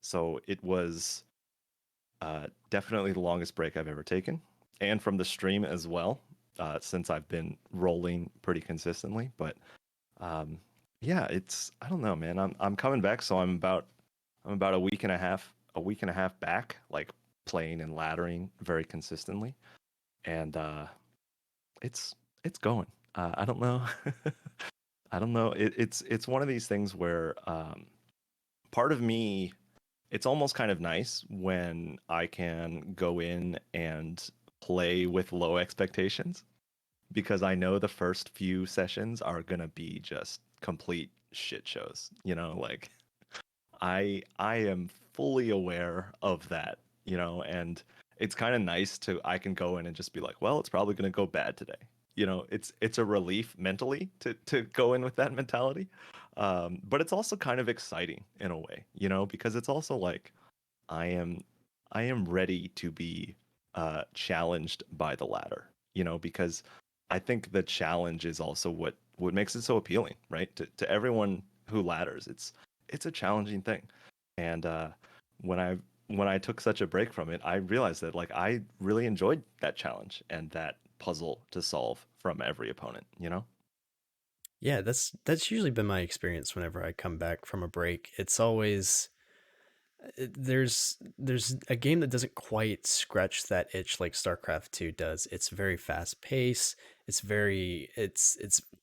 So it was definitely the longest break I've ever taken, and from the stream as well, since I've been rolling pretty consistently. But um, yeah, it's I don't know, man. I'm coming back, so I'm about a week and a half back, like playing and laddering very consistently, and it's it's going. I don't know. I don't know. It's one of these things where part of me, it's almost kind of nice when I can go in and play with low expectations because I know the first few sessions are gonna be just complete shit shows. Like I am fully aware of that, and it's kind of nice to I can go in and just be like, well, it's probably going to go bad today. It's a relief mentally to go in with that mentality. But it's also kind of exciting in a way, because it's also like I am I am ready to be challenged by the ladder, because I think the challenge is also what makes it so appealing, right? To everyone who ladders, it's a challenging thing. And when I took such a break from it, I realized that like I really enjoyed that challenge and that puzzle to solve from every opponent. Yeah, that's usually been my experience whenever I come back from a break. It's always there's a game that doesn't quite scratch that itch like StarCraft 2 does. It's very fast paced. It's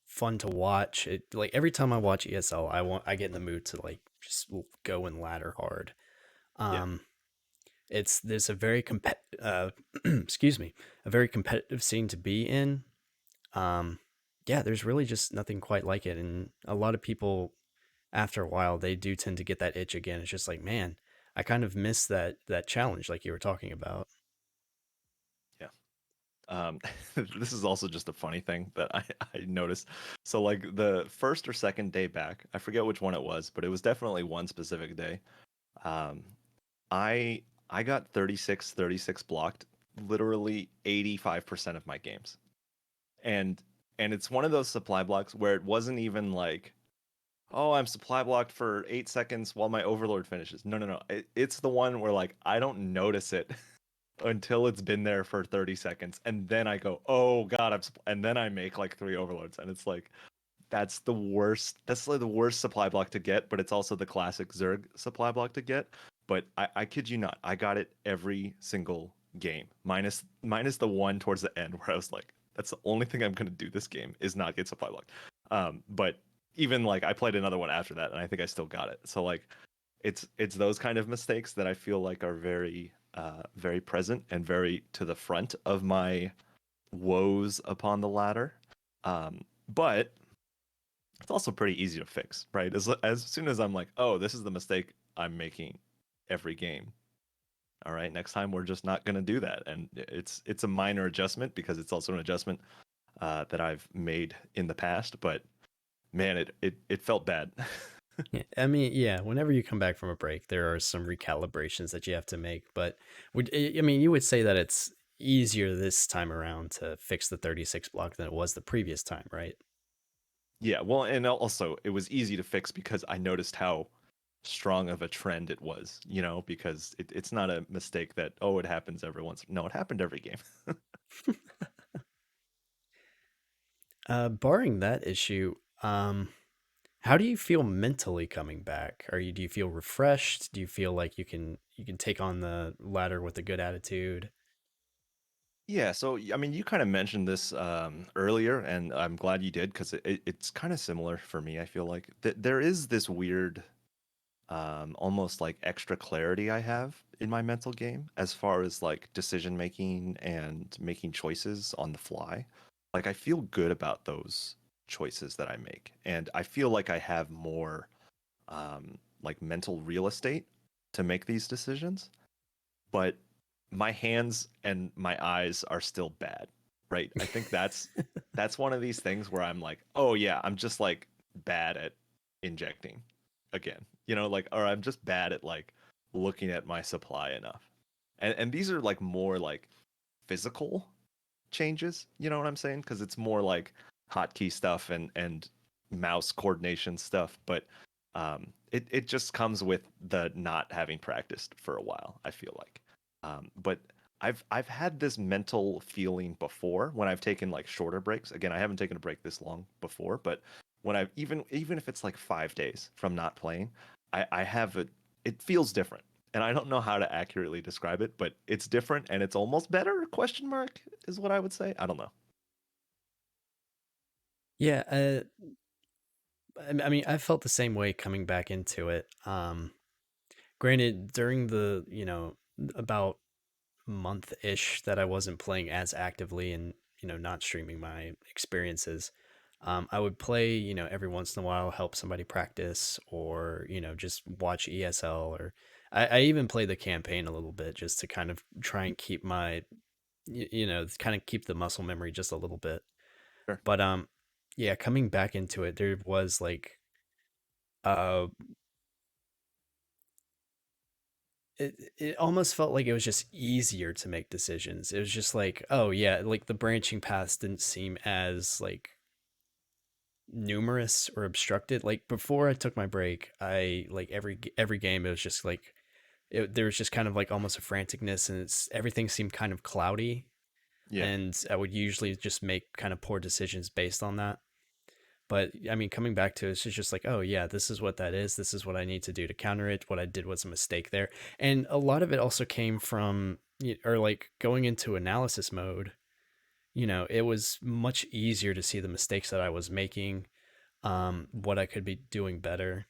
fun to watch. It like every time I watch ESL, I get in the mood to like just go and ladder hard. Yeah. Um there's a very excuse me, a very competitive scene to be in. Um yeah, there's really just nothing quite like it, and a lot of people after a while they do tend to get that itch again. It's just like, man, I kind of miss that challenge like you were talking about. Yeah. This is also just a funny thing that I noticed. So like the first or second day back, I forget which one it was, but it was definitely one specific day. Um, I got 36 blocked literally 85% of my games. And and it's one of those supply blocks where it wasn't even like, oh, I'm supply blocked for 8 seconds while my overlord finishes. No, no, no. It's the one where like I don't notice it until it's been there for 30 seconds, and then I go, oh god, and then I make like three overlords, and it's like that's the worst. That's like the worst supply block to get, but it's also the classic Zerg supply block to get. But I kid you not, I got it every single game, minus the one towards the end where I was like, That's the only thing I'm gonna do this game is not get supply blocked. But even like I played another one after that, and I think I still got it. So like, it's those kind of mistakes that I feel like are very very present and very to the front of my woes upon the ladder. But it's also pretty easy to fix, right? As soon as I'm like, oh, this is the mistake I'm making every game. All right, next time we're just not going to do that, and it's a minor adjustment because it's also an adjustment that I've made in the past. But man, it felt bad. Yeah, I mean, yeah, whenever you come back from a break, there are some recalibrations that you have to make. But I mean, you would say that it's easier this time around to fix the 36 block than it was the previous time, right? Yeah, well, and also it was easy to fix because I noticed how strong of a trend it was. Because it's not a mistake that it happens every once. No, it happened every game. Barring that issue, how do you feel mentally coming back? Do you feel refreshed? Do you feel like you can take on the ladder with a good attitude? Yeah, so I mean, you kind of mentioned this earlier, and I'm glad you did because it's kind of similar for me. I feel like there is this weird, almost like extra clarity I have in my mental game as far as like decision making and making choices on the fly. Like I feel good about those choices that I make, and I feel like I have more like mental real estate to make these decisions, but my hands and my eyes are still bad, right? I think that's one of these things where I'm like, oh yeah, I'm just like bad at injecting again, like, or I'm just bad at like looking at my supply enough. And these are like more like physical changes, you know what I'm saying? Because it's more like hotkey stuff and mouse coordination stuff, but it just comes with the not having practiced for a while, I feel like. But I've had this mental feeling before when I've taken like shorter breaks. Again, I haven't taken a break this long before, but when I've even if it's like 5 days from not playing, I have it feels different. And I don't know how to accurately describe it, but it's different and it's almost better, question mark, is what I would say. I don't know. Yeah, I mean, I felt the same way coming back into it. Granted, during the about month ish that I wasn't playing as actively and not streaming my experiences, I would play every once in a while, help somebody practice, or just watch ESL, or I even play the campaign a little bit just to kind of try and keep my kind of keep the muscle memory just a little bit. Sure. But yeah, coming back into it, there was like uh it almost felt like it was just easier to make decisions. It was just like, oh yeah, like the branching paths didn't seem as like numerous or obstructed. Like before I took my break, I like every game it was just like there was just kind of like almost a franticness, and everything seemed kind of cloudy, Yeah. and I would usually just make kind of poor decisions based on that. But I mean, coming back to it, it's just like, oh yeah, this is what that is. This is what I need to do to counter it. What I did was a mistake there, and a lot of it also came from or like going into analysis mode. It was much easier to see the mistakes that I was making, what I could be doing better.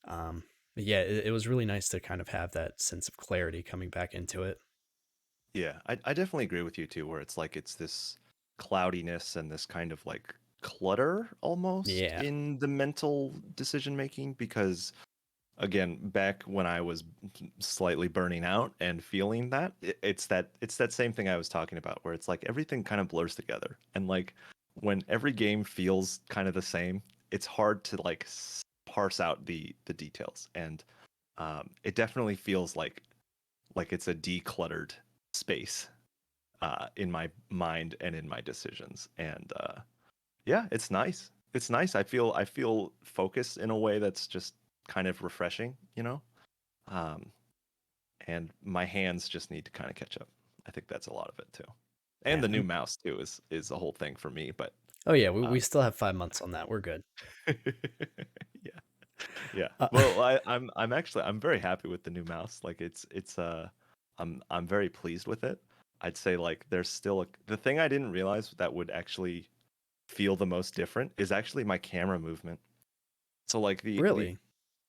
But yeah, it was really nice to kind of have that sense of clarity coming back into it. Yeah, I definitely agree with you too, where it's like it's this cloudiness and this kind of like clutter almost Yeah, in the mental decision making because again, back when I was slightly burning out and feeling that, it's that same thing I was talking about where it's like everything kind of blurs together. And like when every game feels kind of the same, it's hard to like parse out the details. And it definitely feels like it's a decluttered space in my mind and in my decisions. And yeah, it's nice. It's nice. I feel focused in a way that's just kind of refreshing, Um, and my hands just need to kind of catch up. I think that's a lot of it too. And yeah. the new mouse too is a whole thing for me, but Oh yeah, we um, still have 5 months on that. We're good. yeah. Yeah. Uh, Well, I'm very happy with the new mouse. Like it's I'm very pleased with it. I'd say like there's still the thing I didn't realize that would actually feel the most different is actually my camera movement. So like the Really?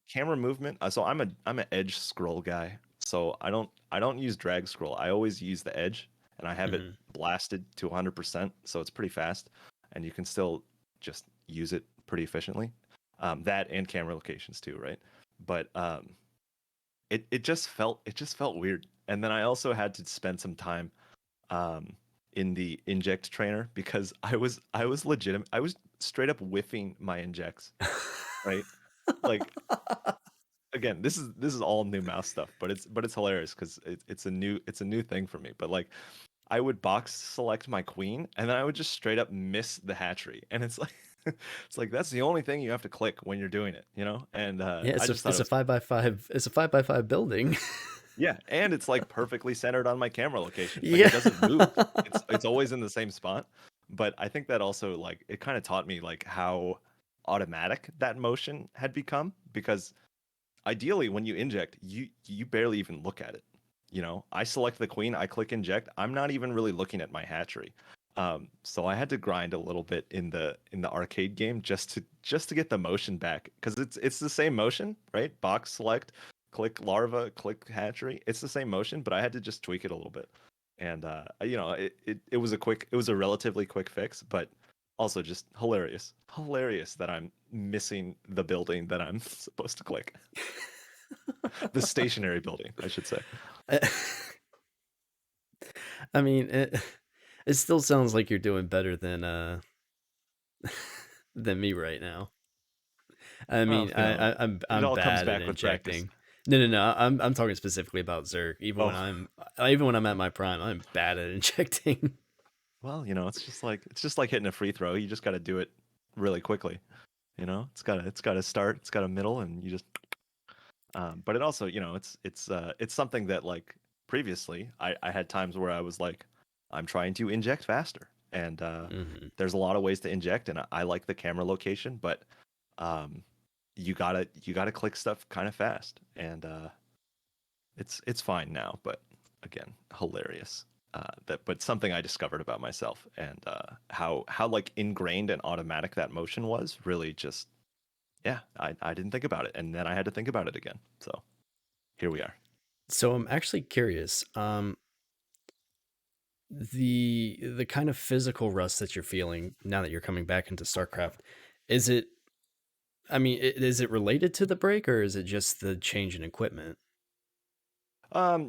camera movement. So I'm an edge scroll guy. So I don't use drag scroll. I always use the edge, and I have it Hmm. blasted to 100%, so it's pretty fast, and you can still just use it pretty efficiently. That and camera locations too, right? But it just felt weird. And then I also had to spend some time um, in the inject trainer because I was legitimate. I was straight up whiffing my injects, right? Like again, this is all new mouse stuff, but it's hilarious because it's a new thing for me. But like I would box select my queen, and then I would just straight up miss the hatchery, and it's like it's like that's the only thing you have to click when you're doing it, you know. And Yeah, I it's a just thought it it's a was 5x5. It's a 5x5 building. yeah, and it's like perfectly centered on my camera location. Like Yeah. it doesn't move. It's always in the same spot. But I think that also like it kind of taught me like how automatic that motion had become because ideally when you inject you barely even look at it. I select the queen, I click inject, I'm not even really looking at my hatchery. So I had to grind a little bit in the arcade game just to get the motion back because it's the same motion, right? Box select, click larva, click hatchery, it's the same motion, but I had to just tweak it a little bit. And it was a relatively quick fix, but also just hilarious that I'm missing the building that I'm supposed to click. The stationary building, I should say. I mean, it still sounds like you're doing better than me right now. I Well, mean, it I'm all comes bad at back with practice. injecting. No. I'm talking specifically about Zerg. Oh, Even when I'm at my prime, I'm bad at injecting. well, it's just like hitting a free throw. You just got to do it really quickly. It's got to start, it's got a middle, and you just. But it also, it's something that like previously I had times where I was like, I'm trying to inject faster, and Hmm. there's a lot of ways to inject, and I like the camera location, but um, you gotta click stuff kind of fast, and it's fine now, but again, hilarious. But something I discovered about myself and how like ingrained and automatic that motion was really just yeah, I didn't think about it, and then I had to think about it again. So here we are. So I'm actually curious. The kind of physical rust that you're feeling now that you're coming back into StarCraft, is it? I mean, is it related to the break or is it just the change in equipment?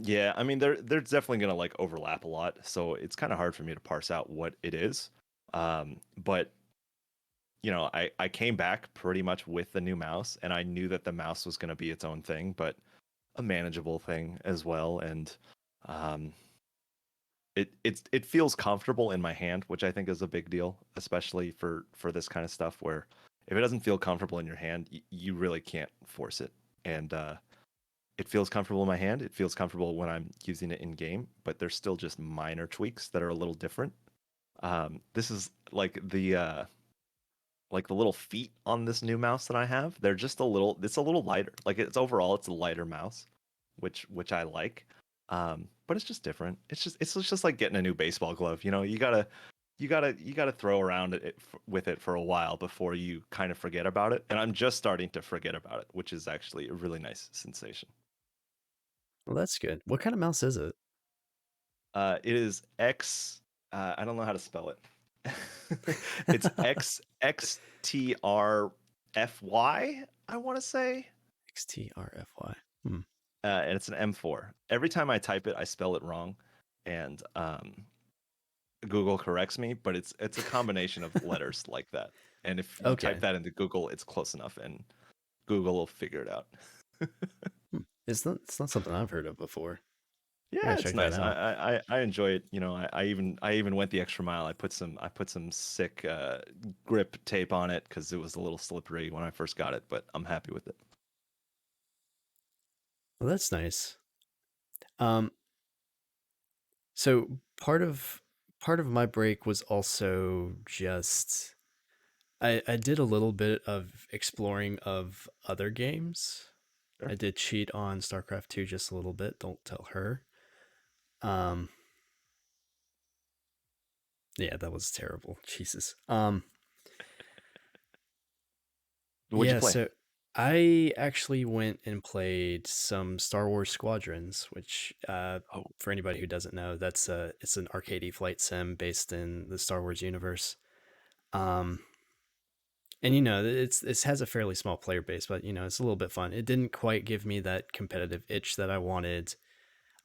Yeah, I mean they're definitely gonna like overlap a lot, so it's kind of hard for me to parse out what it is. But I came back pretty much with the new mouse, and I knew that the mouse was gonna be its own thing, but a manageable thing as well, and um, it feels comfortable in my hand, which I think is a big deal, especially for this kind of stuff where if it doesn't feel comfortable in your hand, you really can't force it. And it feels comfortable in my hand. It feels comfortable when I'm using it in game, but there's still just minor tweaks that are a little different. This is like the little feet on this new mouse that I have. They're just a little. It's a little lighter. Like it's a lighter mouse, which I like. But it's just different. It's just like getting a new baseball glove. You gotta throw around with it for a while before you kind of forget about it. And I'm just starting to forget about it, which is actually a really nice sensation. Well, that's good. What kind of mouse is it? It is X. I don't know how to spell it. It's XTRFY. I want to say, XTRFY. Hmm. and it's an M4. Every time I type it, I spell it wrong, and Google corrects me. But it's a combination of letters like that. And if you type Okay. that into Google, it's close enough, and Google will figure it out. Hmm. It's not something I've heard of before. I Yeah, gotta it's check that nice. out. I enjoy it. I even went the extra mile. I put some sick grip tape on it because it was a little slippery when I first got it, but I'm happy with it. Well, that's nice. Um, so part of my break was also just I did a little bit of exploring of other games. Sure. I did cheat on StarCraft 2 just a little bit. Don't tell her. Um, Yeah, that was terrible. Jesus. What'd you Yeah, play? so I actually went and played some Star Wars Squadrons, which Oh, for anybody who doesn't know, it's an arcadey flight sim based in the Star Wars universe. Um and it has a fairly small player base, but it's a little bit fun. It didn't quite give me that competitive itch that I wanted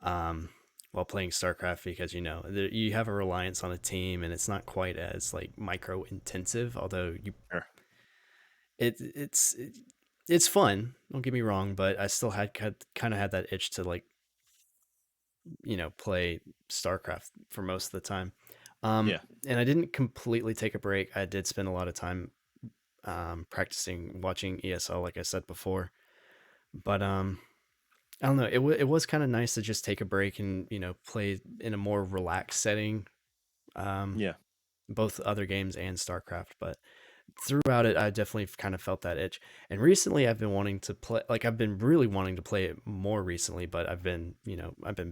um while playing StarCraft because you have a reliance on a team and it's not quite as like micro intensive, although sure. it's fun, don't get me wrong, but I still kind of had that itch to like play StarCraft for most of the time. Yeah, And I didn't completely take a break. I did spend a lot of time practicing watching ESL, like I said before. But I don't know. It was kind of nice to just take a break and play in a more relaxed setting. Um, yeah, both other games and StarCraft, but throughout it, I definitely kind of felt that itch. And recently, I've been wanting to play. Like I've been really wanting to play it more recently, but I've been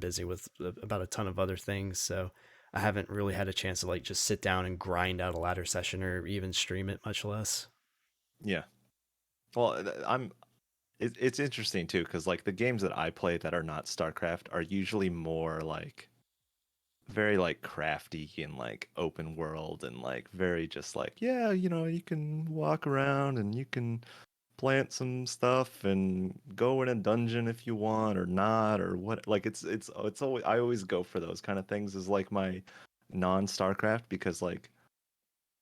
busy with about a ton of other things, so I haven't really had a chance to like just sit down and grind out a ladder session or even stream it, much less. yeah. Well, it's interesting too, because like the games that I play that are not StarCraft are usually more like very like crafty and like open world and like very just like, yeah, you can walk around and you can plant some stuff and go in a dungeon if you want or not or what. Like it's always, I always go for those kind of things as like my non-StarCraft, because like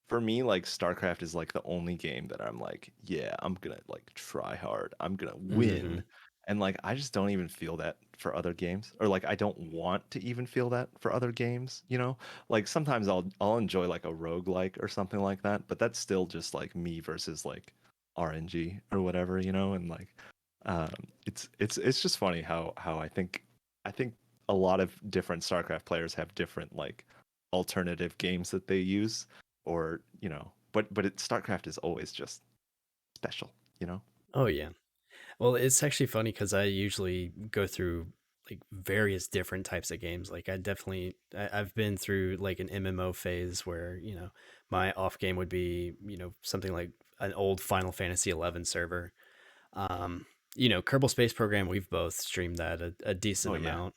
for me, like StarCraft is like the only game that I'm like, yeah, I'm gonna like try hard. I'm gonna Hmm. win. And like I just don't even feel that for other games. Or like I don't want to even feel that for other games, you know? Like sometimes I'll enjoy like a roguelike or something like that, but that's still just like me versus like RNG or whatever, you know? And like um it's just funny how I think a lot of different StarCraft players have different like alternative games that they use, or StarCraft is always just special, you know. Oh yeah. Well, it's actually funny because I usually go through like various different types of games. Like I've been through like an MMO phase where my off game would be something like an old Final Fantasy 11 server. Um, Kerbal Space Program, we've both streamed that a decent Oh yeah, amount,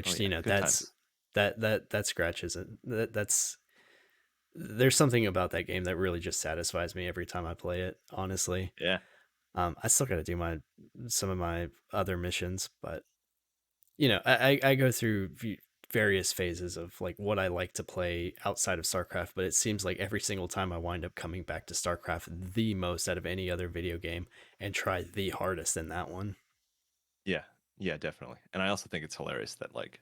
oh which yeah, good times. that scratches it. That's there's something about that game that really just satisfies me every time I play it. Honestly, Yeah, I still got to do my some of my other missions, but I go through various phases of like what I like to play outside of StarCraft, but it seems like every single time I wind up coming back to StarCraft the most out of any other video game and try the hardest in that one. yeah, yeah, definitely. And I also think it's hilarious that like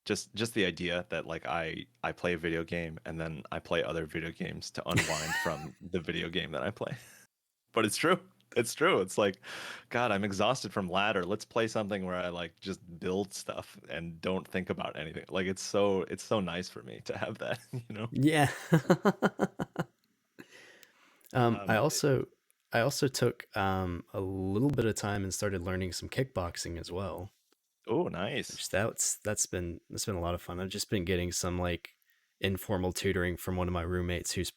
just the idea that like I play a video game and then I play other video games to unwind from the video game that I play. But it's true. It's true. It's like, God, I'm exhausted from ladder. Let's play something where I like just build stuff and don't think about anything. Like it's so nice for me to have that, you know? Yeah. I Um, also I also took a little bit of time and started learning some kickboxing as well, oh, nice. which that's been a lot of fun. I've just been getting some like informal tutoring from one of my roommates who's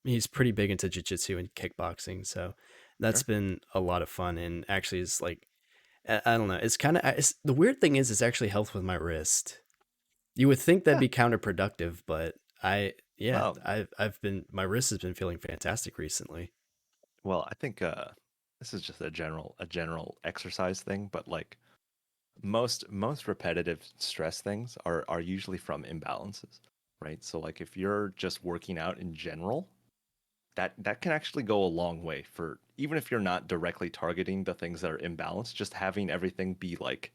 he's pretty big into jiu-jitsu and kickboxing, so that's Sure. been a lot of fun and actually is like I don't know, it's kind of the weird thing is it's actually helped with my wrist. You would think that'd Yeah. be counterproductive, but Well, I've been my wrist has been feeling fantastic recently. well, I think this is just a general exercise thing, but like most repetitive stress things are usually from imbalances, right? So like if you're just working out in general, that can actually go a long way for, even if you're not directly targeting the things that are imbalanced, just having everything be like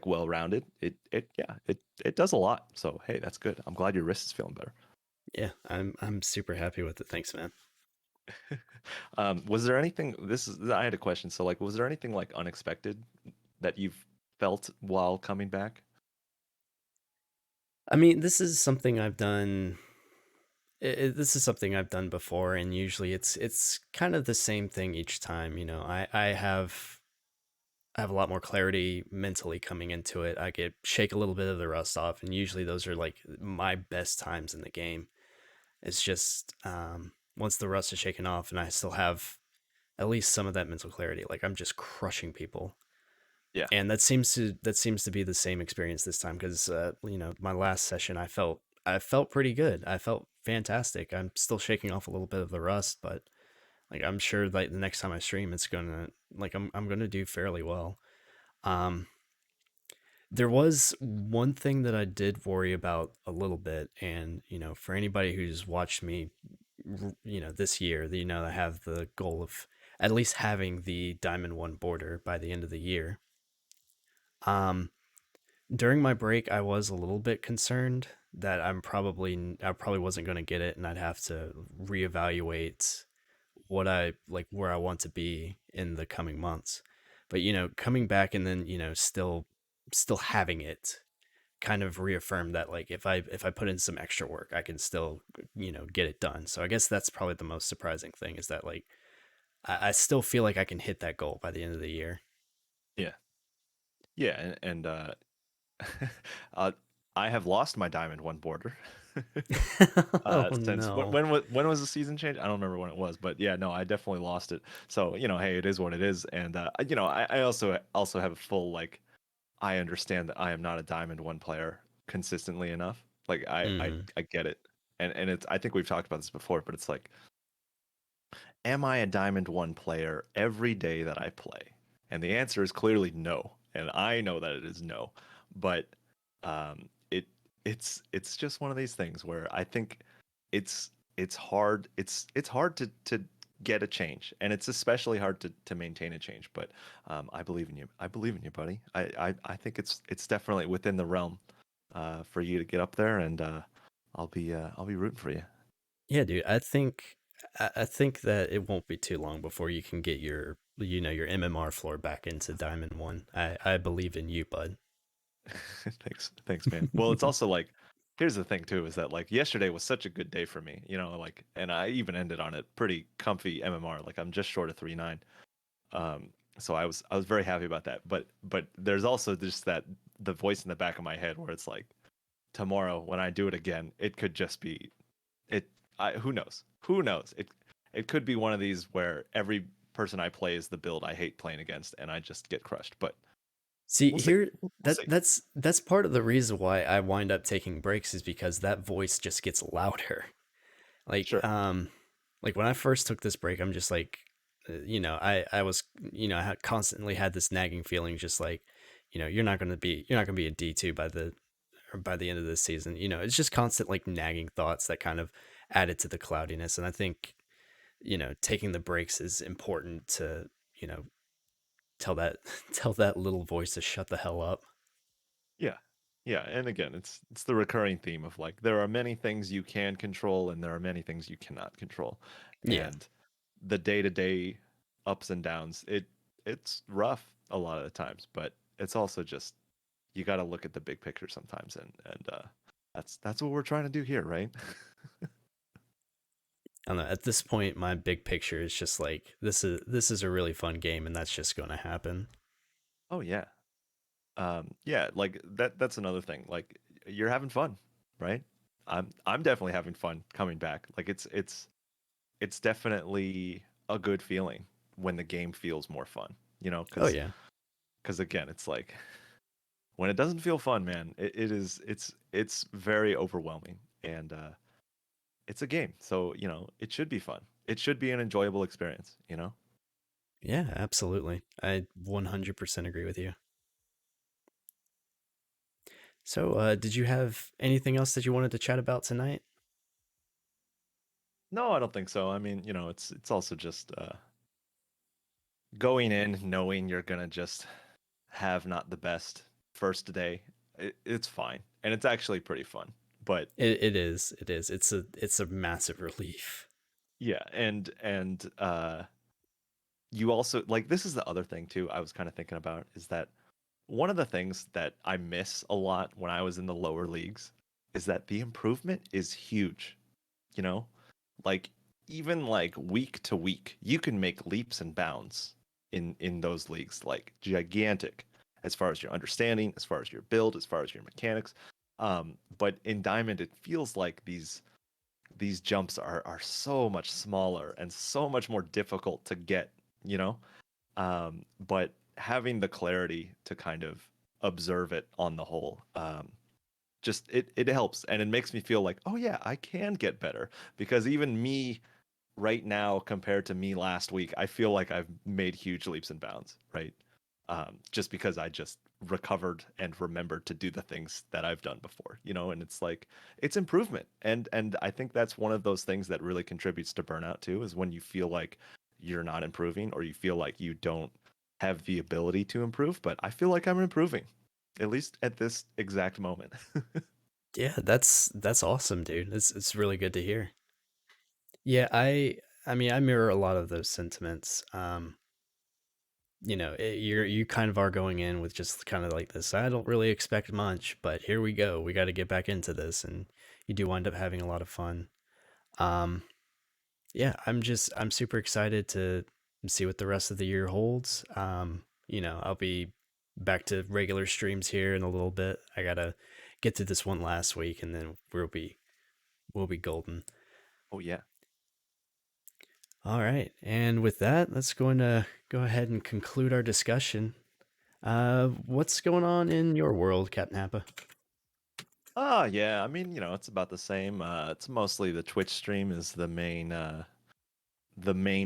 well rounded. It does a lot. So hey, that's good. I'm glad your wrist is feeling better. Yeah, I'm super happy with it. Thanks, man. Was there anything? I had a question. So like, was there anything like unexpected that you've felt while coming back? I mean, this is something I've done. This is something I've done before, and usually it's kind of the same thing each time. I have I have a lot more clarity mentally coming into it. I get shake a little bit of the rust off, and usually those are like my best times in the game. It's just once the rust is shaken off, and I still have at least some of that mental clarity. Like I'm just crushing people, Yeah. and that seems to be the same experience this time because my last session I felt pretty good. I felt fantastic. I'm still shaking off a little bit of the rust, but like I'm sure like the next time I stream, it's gonna like I'm gonna do fairly well. Um, there was one thing that I did worry about a little bit, and for anybody who's watched me, this year, I have the goal of at least having the Diamond One border by the end of the year. Um, During my break, I was a little bit concerned that I probably wasn't going to get it, and I'd have to reevaluate what I like where I want to be in the coming months. But coming back and then still having it kind of reaffirmed that like if I put in some extra work, I can still get it done. So I guess that's probably the most surprising thing is that like I still feel like I can hit that goal by the end of the year. Yeah. Yeah, and uh, I have lost my Diamond One border. Oh Since no. when was the season change? I don't remember when it was, but yeah, no, I definitely lost it. So hey, it is what it is, and I also have a full like I understand that I am not a Diamond One player consistently enough. Like Hmm. I get it, and it's I think we've talked about this before, but it's like am I a Diamond One player every day that I play? And the answer is clearly no. And I know that it is no. But it it's just one of these things where I think it's hard it's hard to get a change, and it's especially hard to maintain a change. But I believe in you. I believe in you, buddy. I think it's definitely within the realm for you to get up there, and I'll be rooting for you. Yeah, dude. I think that it won't be too long before you can get your MMR floor back into Diamond One. I believe in you, bud. Thanks, man. Well, it's also like, here's the thing too, is that like yesterday was such a good day for me, like, and I even ended on a pretty comfy MMR. Like I'm just short of 3.9. So I was very happy about that. But there's also just that the voice in the back of my head where it's like, tomorrow when I do it again, it could just be it. Who knows? Who knows? It could be one of these where every person I play is the build I hate playing against, and I just get crushed. But See, we'll see. here We'll that see. that's part of the reason why I wind up taking breaks is because that voice just gets louder. Like Sure. like when I first took this break, I'm just like I was I had constantly had this nagging feeling just like you're not going to be a D2 by the end of this season. It's just constant like nagging thoughts that kind of added to the cloudiness, and I think taking the breaks is important to you know tell that tell that little voice to shut the hell up. Yeah. Yeah, and again, it's the recurring theme of like there are many things you can control and there are many things you cannot control. Yeah. And the day-to-day ups and downs, it's rough a lot of the times, but it's also just you got to look at the big picture sometimes, and that's what we're trying to do here, right? I don't know. At this point, my big picture is just like this is a really fun game, and that's just going to happen. Oh yeah. Yeah, like that's another thing. Like you're having fun, right? I'm definitely having fun coming back. Like it's definitely a good feeling when the game feels more fun, Oh because yeah, again, it's like when it doesn't feel fun, man, it's very overwhelming, and it's a game, so it should be fun. It should be an enjoyable experience. yeah, absolutely. I 100% agree with you. So, did you have anything else that you wanted to chat about tonight? No, I don't think so. I mean, it's also just going in knowing you're gonna just have not the best first day. It's fine, and it's actually pretty fun. But It is. It is. It's a massive relief. yeah, and you also like this is the other thing too I was kind of thinking about is that one of the things that I miss a lot when I was in the lower leagues is that the improvement is huge, you know? Like even like week to week, you can make leaps and bounds in those leagues, like gigantic, as far as your understanding, as far as your build, as far as your mechanics. But in Diamond, it feels like these jumps are so much smaller and so much more difficult to get, you know? But having the clarity to kind of observe it on the whole, just it helps, and it makes me feel like, oh yeah, I can get better, because even me right now compared to me last week, I feel like I've made huge leaps and bounds, right? Just because I just recovered and remembered to do the things that I've done before, and it's like it's improvement. And I think that's one of those things that really contributes to burnout too, is when you feel like you're not improving, or you feel like you don't have the ability to improve. But I feel like I'm improving, at least at this exact moment. Yeah, that's awesome, dude. It's really good to hear. Yeah, I mean, I mirror a lot of those sentiments. You kind of are going in with just kind of like this. I don't really expect much, but here we go. We got to get back into this, and you do wind up having a lot of fun. Um, yeah, I'm super excited to see what the rest of the year holds. I'll be back to regular streams here in a little bit. I gotta get to this one last week, and then we'll be golden. Oh yeah. All right, and with that, let's go to go ahead and conclude our discussion. What's going on in your world, Captain Nappa? Yeah, I mean, it's about the same. It's mostly the Twitch stream is the main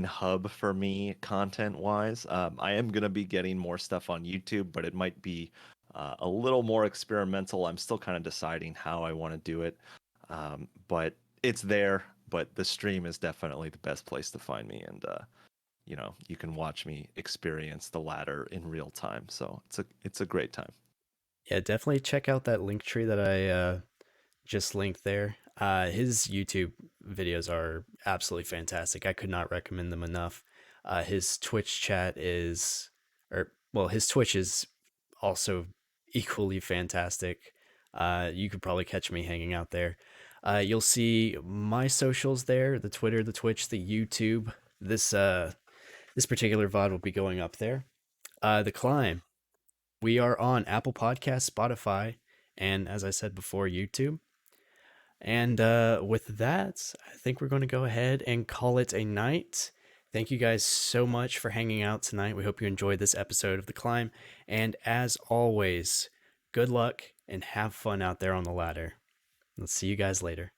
hub for me content wise. I am gonna be getting more stuff on YouTube, but it might be a little more experimental. I'm still kind of deciding how I want to do it. But it's there. But the stream is definitely the best place to find me, and you can watch me experience the ladder in real time. So it's a great time. Yeah, definitely check out that link tree that I just linked there. His YouTube videos are absolutely fantastic. I could not recommend them enough. His Twitch chat is, or well, his Twitch is also equally fantastic. You could probably catch me hanging out there. You'll see my socials there: the Twitter, the Twitch, the YouTube. This particular VOD will be going up there. The Climb. We are on Apple Podcasts, Spotify, and as I said before, YouTube. And with that, I think we're going to go ahead and call it a night. Thank you guys so much for hanging out tonight. We hope you enjoyed this episode of The Climb. And as always, good luck and have fun out there on the ladder. Let's see you guys later.